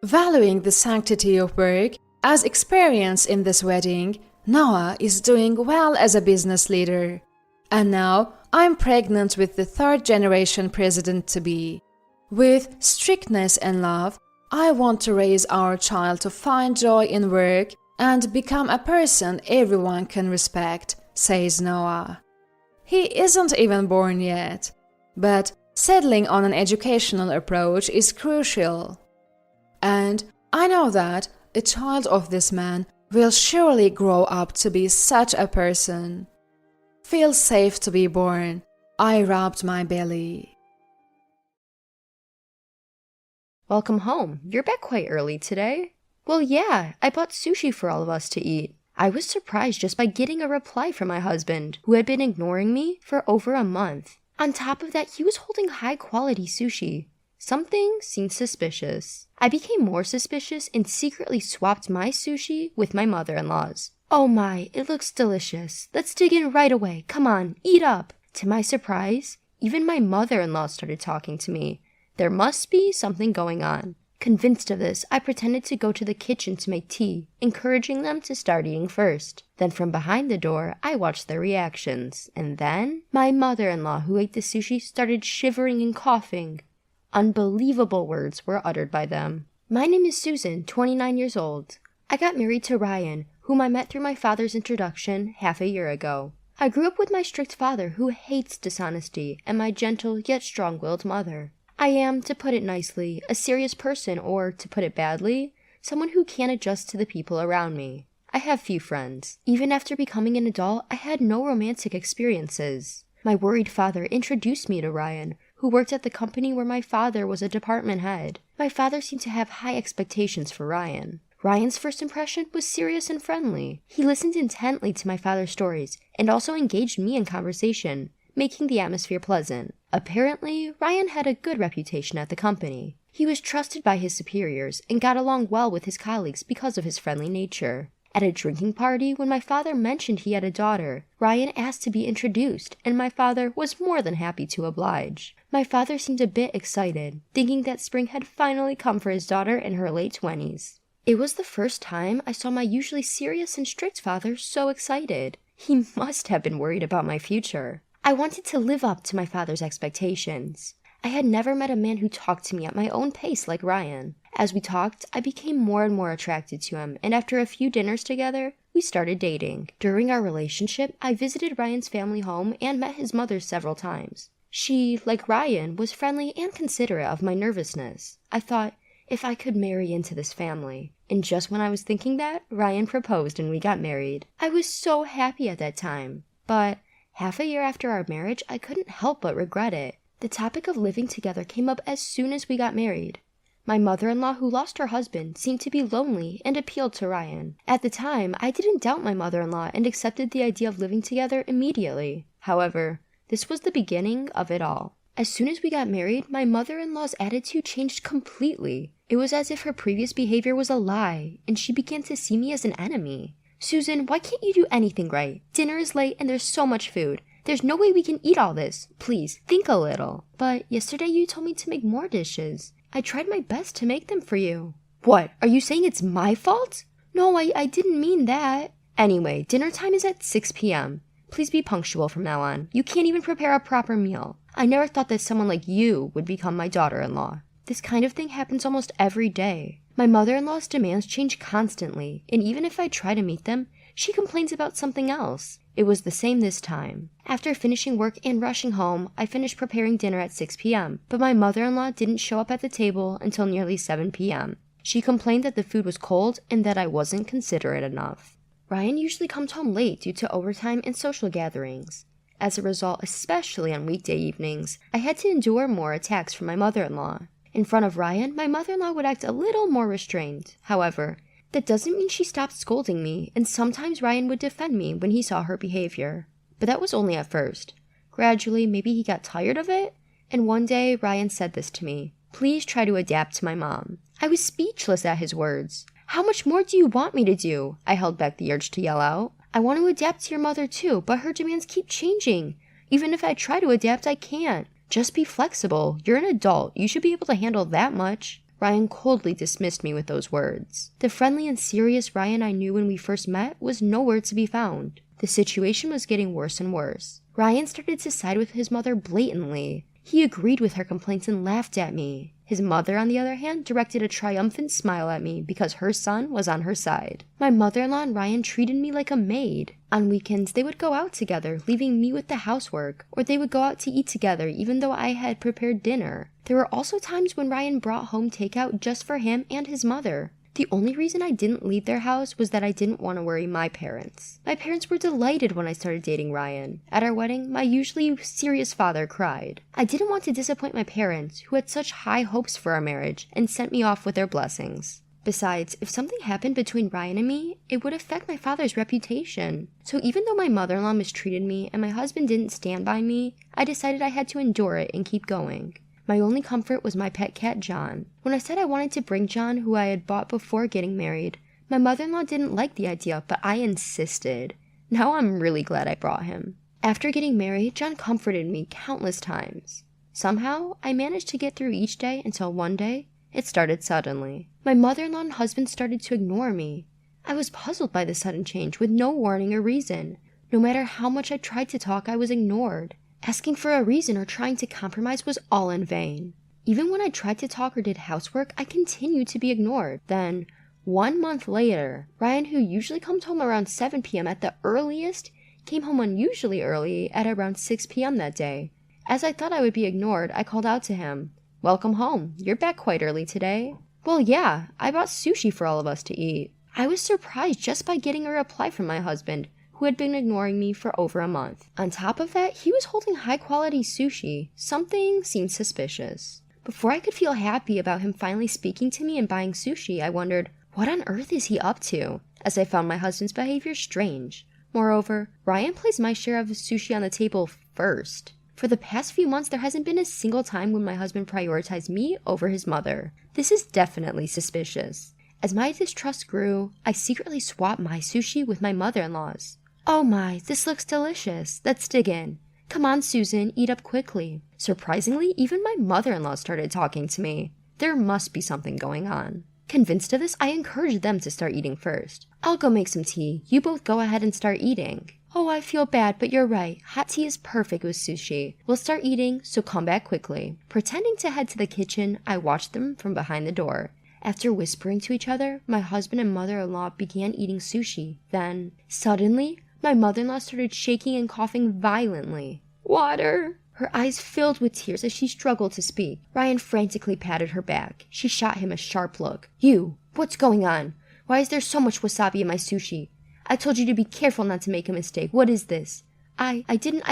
Valuing the sanctity of work as experience in this wedding, Noah is doing well as a business leader. And now I'm pregnant with the third-generation president-to-be. With strictness and love, I want to raise our child to find joy in work and become a person everyone can respect, says Noah. He isn't even born yet, but settling on an educational approach is crucial. And I know that a child of this man will surely grow up to be such a person. Feels safe to be born. I rubbed my belly. Welcome home. You're back quite early today. Well, yeah, I bought sushi for all of us to eat. I was surprised just by getting a reply from my husband, who had been ignoring me for over a month. On top of that, he was holding high-quality sushi. Something seemed suspicious. I became more suspicious and secretly swapped my sushi with my mother-in-law's. Oh my, it looks delicious. Let's dig in right away. Come on, eat up. To my surprise, even my mother-in-law started talking to me. There must be something going on. Convinced of this, I pretended to go to the kitchen to make tea, encouraging them to start eating first. Then from behind the door, I watched their reactions. And then, my mother-in-law who ate the sushi started shivering and coughing. Unbelievable words were uttered by them. My name is Susan, 29 years old. I got married to Ryan, whom I met through my father's introduction half a year ago. I grew up with my strict father who hates dishonesty and my gentle yet strong-willed mother. I am, to put it nicely, a serious person, or, to put it badly, someone who can't adjust to the people around me. I have few friends. Even after becoming an adult, I had no romantic experiences. My worried father introduced me to Ryan, who worked at the company where my father was a department head. My father seemed to have high expectations for Ryan. Ryan's first impression was serious and friendly. He listened intently to my father's stories, and also engaged me in conversation, making the atmosphere pleasant. Apparently, Ryan had a good reputation at the company. He was trusted by his superiors and got along well with his colleagues because of his friendly nature. At a drinking party, when my father mentioned he had a daughter, Ryan asked to be introduced, and my father was more than happy to oblige. My father seemed a bit excited, thinking that spring had finally come for his daughter in her late 20s. It was the first time I saw my usually serious and strict father so excited. He must have been worried about my future. I wanted to live up to my father's expectations. I had never met a man who talked to me at my own pace like Ryan. As we talked, I became more and more attracted to him, and after a few dinners together, we started dating. During our relationship, I visited Ryan's family home and met his mother several times. She, like Ryan, was friendly and considerate of my nervousness. I thought, if I could marry into this family. And just when I was thinking that, Ryan proposed and we got married. I was so happy at that time. But half a year after our marriage, I couldn't help but regret it. The topic of living together came up as soon as we got married. My mother-in-law, who lost her husband, seemed to be lonely and appealed to Ryan. At the time, I didn't doubt my mother-in-law and accepted the idea of living together immediately. However, this was the beginning of it all. As soon as we got married, my mother-in-law's attitude changed completely. It was as if her previous behavior was a lie, and she began to see me as an enemy. Susan, why can't you do anything right? Dinner is late and there's so much food. There's no way we can eat all this. Please, think a little. But yesterday you told me to make more dishes. I tried my best to make them for you. What? Are you saying it's my fault? No, I didn't mean that. Anyway, dinner time is at 6 p.m. Please be punctual from now on. You can't even prepare a proper meal. I never thought that someone like you would become my daughter-in-law. This kind of thing happens almost every day. My mother-in-law's demands change constantly, and even if I try to meet them, she complains about something else. It was the same this time. After finishing work and rushing home, I finished preparing dinner at 6 p.m., but my mother-in-law didn't show up at the table until nearly 7 p.m. She complained that the food was cold and that I wasn't considerate enough. Ryan usually comes home late due to overtime and social gatherings. As a result, especially on weekday evenings, I had to endure more attacks from my mother-in-law. In front of Ryan, my mother-in-law would act a little more restrained. However, that doesn't mean she stopped scolding me, and sometimes Ryan would defend me when he saw her behavior. But that was only at first. Gradually, maybe he got tired of it, and one day Ryan said this to me: "Please try to adapt to my mom." I was speechless at his words. "How much more do you want me to do?" I held back the urge to yell out. "I want to adapt to your mother too, but her demands keep changing. Even if I try to adapt, I can't. Just be flexible. You're an adult. You should be able to handle that much." Ryan coldly dismissed me with those words. The friendly and serious Ryan I knew when we first met was nowhere to be found. The situation was getting worse and worse. Ryan started to side with his mother blatantly. He agreed with her complaints and laughed at me. His mother, on the other hand, directed a triumphant smile at me because her son was on her side. My mother-in-law and Ryan treated me like a maid. On weekends, they would go out together, leaving me with the housework, or they would go out to eat together even though I had prepared dinner. There were also times when Ryan brought home takeout just for him and his mother. The only reason I didn't leave their house was that I didn't want to worry my parents. My parents were delighted when I started dating Ryan. At our wedding, my usually serious father cried. I didn't want to disappoint my parents, who had such high hopes for our marriage, and sent me off with their blessings. Besides, if something happened between Ryan and me, it would affect my father's reputation. So even though my mother-in-law mistreated me and my husband didn't stand by me, I decided I had to endure it and keep going. My only comfort was my pet cat, John. When I said I wanted to bring John, who I had bought before getting married, my mother-in-law didn't like the idea, but I insisted. Now I'm really glad I brought him. After getting married, John comforted me countless times. Somehow, I managed to get through each day until one day, it started suddenly. My mother-in-law and husband started to ignore me. I was puzzled by the sudden change with no warning or reason. No matter how much I tried to talk, I was ignored. Asking for a reason or trying to compromise was all in vain. Even when I tried to talk or did housework, I continued to be ignored. Then, 1 month later, Ryan, who usually comes home around 7 p.m. at the earliest, came home unusually early at around 6 p.m. that day. As I thought I would be ignored, I called out to him, "Welcome home. You're back quite early today." "Well, yeah, I bought sushi for all of us to eat." I was surprised just by getting a reply from my husband, who had been ignoring me for over a month. On top of that, he was holding high-quality sushi. Something seemed suspicious. Before I could feel happy about him finally speaking to me and buying sushi, I wondered, what on earth is he up to? As I found my husband's behavior strange. Moreover, Ryan placed my share of the sushi on the table first. For the past few months, there hasn't been a single time when my husband prioritized me over his mother. This is definitely suspicious. As my distrust grew, I secretly swapped my sushi with my mother-in-law's. "Oh my, this looks delicious. Let's dig in. Come on, Susan, eat up quickly." Surprisingly, even my mother-in-law started talking to me. There must be something going on. Convinced of this, I encouraged them to start eating first. "I'll go make some tea. You both go ahead and start eating." "Oh, I feel bad, but you're right. Hot tea is perfect with sushi. We'll start eating, so come back quickly." Pretending to head to the kitchen, I watched them from behind the door. After whispering to each other, my husband and mother-in-law began eating sushi. Then, suddenly, my mother-in-law started shaking and coughing violently. "Water!" Her eyes filled with tears as she struggled to speak. Ryan frantically patted her back. She shot him a sharp look. "You! What's going on? Why is there so much wasabi in my sushi? I told you to be careful not to make a mistake. What is this?" I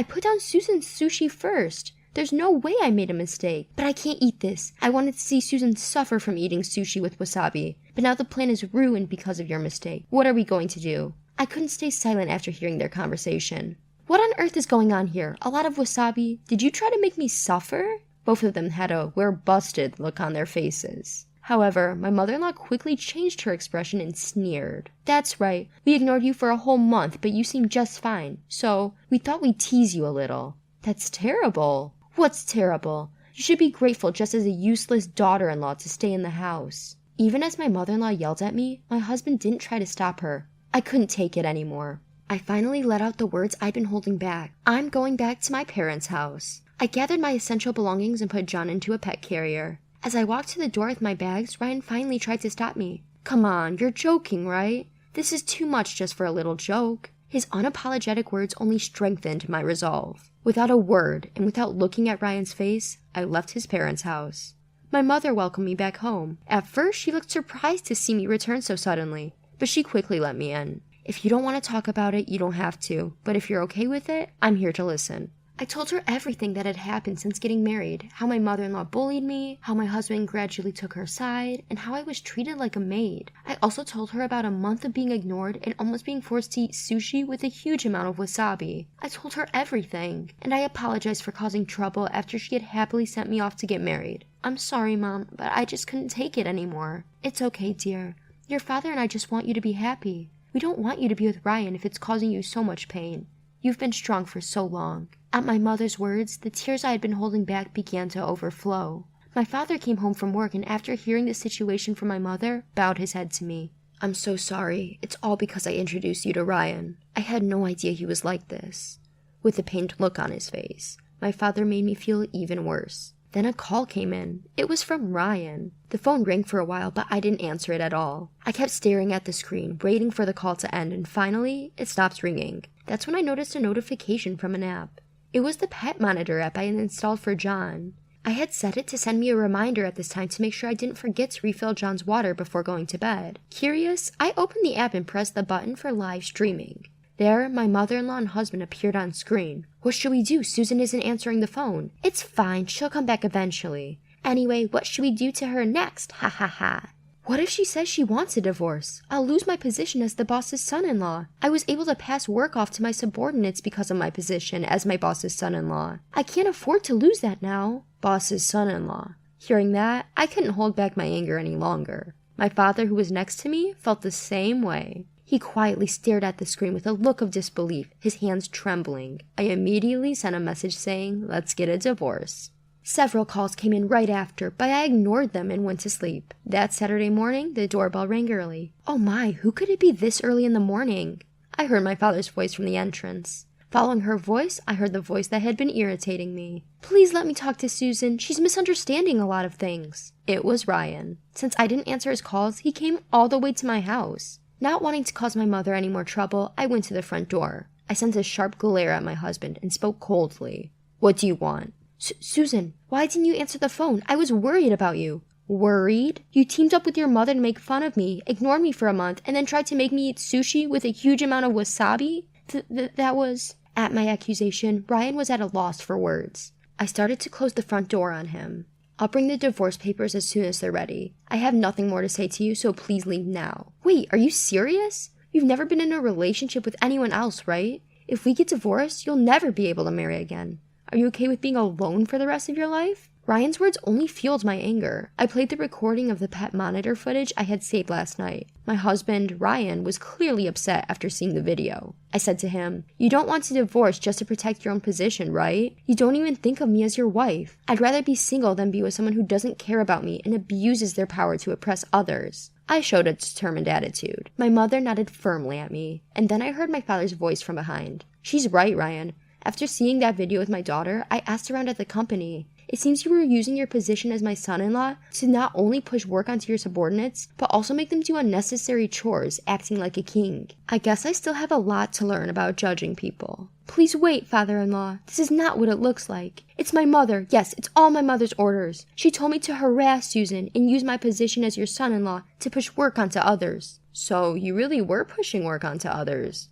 put down Susan's sushi first. There's no way I made a mistake. But I can't eat this. I wanted to see Susan suffer from eating sushi with wasabi. But now the plan is ruined because of your mistake. What are we going to do? I couldn't stay silent after hearing their conversation. What on earth is going on here? A lot of wasabi? Did you try to make me suffer? Both of them had a "we're busted" look on their faces. However, my mother-in-law quickly changed her expression and sneered. That's right, we ignored you for a whole month, but you seemed just fine. So, we thought we'd tease you a little. That's terrible. What's terrible? You should be grateful just as a useless daughter-in-law to stay in the house. Even as my mother-in-law yelled at me, my husband didn't try to stop her. I couldn't take it anymore. I finally let out the words I'd been holding back. I'm going back to my parents' house. I gathered my essential belongings and put John into a pet carrier. As I walked to the door with my bags, Ryan finally tried to stop me. Come on, you're joking, right? This is too much just for a little joke. His unapologetic words only strengthened my resolve. Without a word, and without looking at Ryan's face, I left his parents' house. My mother welcomed me back home. At first, she looked surprised to see me return so suddenly, but she quickly let me in. If you don't want to talk about it, you don't have to, but if you're okay with it, I'm here to listen. I told her everything that had happened since getting married, how my mother-in-law bullied me, how my husband gradually took her side, and how I was treated like a maid. I also told her about a month of being ignored and almost being forced to eat sushi with a huge amount of wasabi. I told her everything, and I apologized for causing trouble after she had happily sent me off to get married. I'm sorry, Mom, but I just couldn't take it anymore. It's okay, dear. Your father and I just want you to be happy. We don't want you to be with Ryan if it's causing you so much pain. You've been strong for so long. At my mother's words, the tears I had been holding back began to overflow. My father came home from work and after hearing the situation from my mother, bowed his head to me. I'm so sorry. It's all because I introduced you to Ryan. I had no idea he was like this. With a pained look on his face, my father made me feel even worse. Then a call came in. It was from Ryan. The phone rang for a while, but I didn't answer it at all. I kept staring at the screen, waiting for the call to end, and finally, it stopped ringing. That's when I noticed a notification from an app. It was the pet monitor app I had installed for John. I had set it to send me a reminder at this time to make sure I didn't forget to refill John's water before going to bed. Curious, I opened the app and pressed the button for live streaming. There, my mother-in-law and husband appeared on screen. What should we do? Susan isn't answering the phone. It's fine, she'll come back eventually. Anyway, what should we do to her next? Ha ha ha. What if she says she wants a divorce? I'll lose my position as the boss's son-in-law. I was able to pass work off to my subordinates because of my position as my boss's son-in-law. I can't afford to lose that now. Boss's son-in-law. Hearing that, I couldn't hold back my anger any longer. My father, who was next to me, felt the same way. He quietly stared at the screen with a look of disbelief, his hands trembling. I immediately sent a message saying, "Let's get a divorce." Several calls came in right after, but I ignored them and went to sleep. That Saturday morning, the doorbell rang early. Oh my, who could it be this early in the morning? I heard my father's voice from the entrance. Following her voice, I heard the voice that had been irritating me. Please let me talk to Susan. She's misunderstanding a lot of things. It was Ryan. Since I didn't answer his calls, he came all the way to my house. Not wanting to cause my mother any more trouble, I went to the front door. I sent a sharp glare at my husband and spoke coldly. What do you want? Susan, why didn't you answer the phone? I was worried about you. Worried? You teamed up with your mother to make fun of me, ignored me for a month, and then tried to make me eat sushi with a huge amount of wasabi? That was... At my accusation, Ryan was at a loss for words. I started to close the front door on him. I'll bring the divorce papers as soon as they're ready. I have nothing more to say to you, so please leave now. Wait, are you serious? You've never been in a relationship with anyone else, right? If we get divorced, you'll never be able to marry again. Are you okay with being alone for the rest of your life? Ryan's words only fueled my anger. I played the recording of the pet monitor footage I had saved last night. My husband, Ryan, was clearly upset after seeing the video. I said to him, "You don't want to divorce just to protect your own position, right? You don't even think of me as your wife. I'd rather be single than be with someone who doesn't care about me and abuses their power to oppress others." I showed a determined attitude. My mother nodded firmly at me, and then I heard my father's voice from behind. "She's right, Ryan. After seeing that video with my daughter, I asked around at the company. It seems you were using your position as my son-in-law to not only push work onto your subordinates, but also make them do unnecessary chores, acting like a king. I guess I still have a lot to learn about judging people." "Please wait, father-in-law. This is not what it looks like. It's my mother. Yes, it's all my mother's orders. She told me to harass Susan and use my position as your son-in-law to push work onto others." "So you really were pushing work onto others?"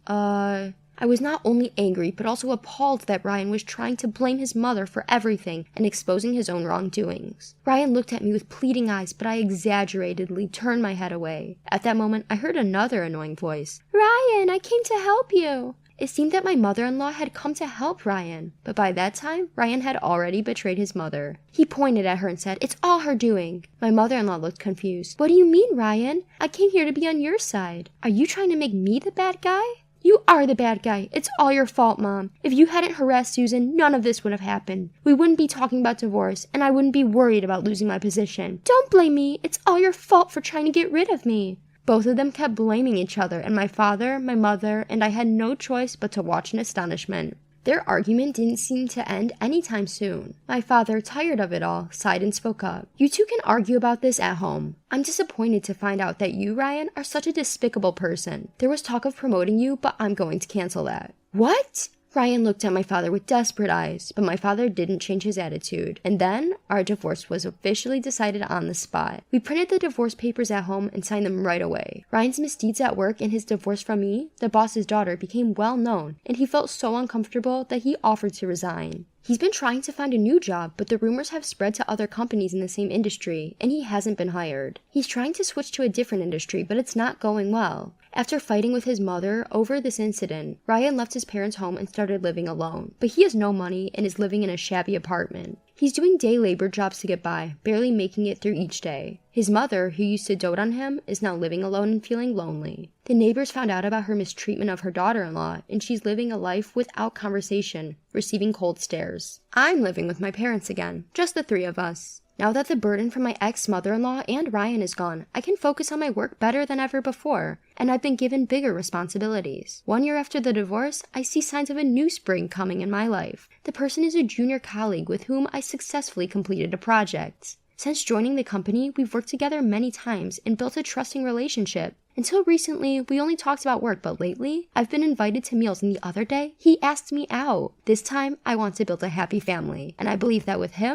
I was not only angry, but also appalled that Ryan was trying to blame his mother for everything and exposing his own wrongdoings. Ryan looked at me with pleading eyes, but I exaggeratedly turned my head away. At that moment, I heard another annoying voice. Ryan, I came to help you. It seemed that my mother-in-law had come to help Ryan, but by that time, Ryan had already betrayed his mother. He pointed at her and said, "It's all her doing." My mother-in-law looked confused. "What do you mean, Ryan? I came here to be on your side. Are you trying to make me the bad guy?" "You are the bad guy. It's all your fault, Mom. If you hadn't harassed Susan, none of this would have happened. We wouldn't be talking about divorce, and I wouldn't be worried about losing my position. Don't blame me. It's all your fault for trying to get rid of me." Both of them kept blaming each other, and my father, my mother, and I had no choice but to watch in astonishment. Their argument didn't seem to end anytime soon. My father, tired of it all, sighed and spoke up. "You two can argue about this at home. I'm disappointed to find out that you, Ryan, are such a despicable person. There was talk of promoting you, but I'm going to cancel that." "What?" Ryan looked at my father with desperate eyes, but my father didn't change his attitude. And then, our divorce was officially decided on the spot. We printed the divorce papers at home and signed them right away. Ryan's misdeeds at work and his divorce from me, the boss's daughter, became well known, and he felt so uncomfortable that he offered to resign. He's been trying to find a new job, but the rumors have spread to other companies in the same industry, and he hasn't been hired. He's trying to switch to a different industry, but it's not going well. After fighting with his mother over this incident, Ryan left his parents' home and started living alone. But he has no money and is living in a shabby apartment. He's doing day labor jobs to get by, barely making it through each day. His mother, who used to dote on him, is now living alone and feeling lonely. The neighbors found out about her mistreatment of her daughter-in-law, and she's living a life without conversation, receiving cold stares. I'm living with my parents again, just the three of us. Now that the burden from my ex-mother-in-law and Ryan is gone, I can focus on my work better than ever before, and I've been given bigger responsibilities. 1 year after the divorce, I see signs of a new spring coming in my life. The person is a junior colleague with whom I successfully completed a project. Since joining the company, we've worked together many times and built a trusting relationship. Until recently, we only talked about work, but lately, I've been invited to meals, and the other day, he asked me out. This time, I want to build a happy family, and I believe that with him,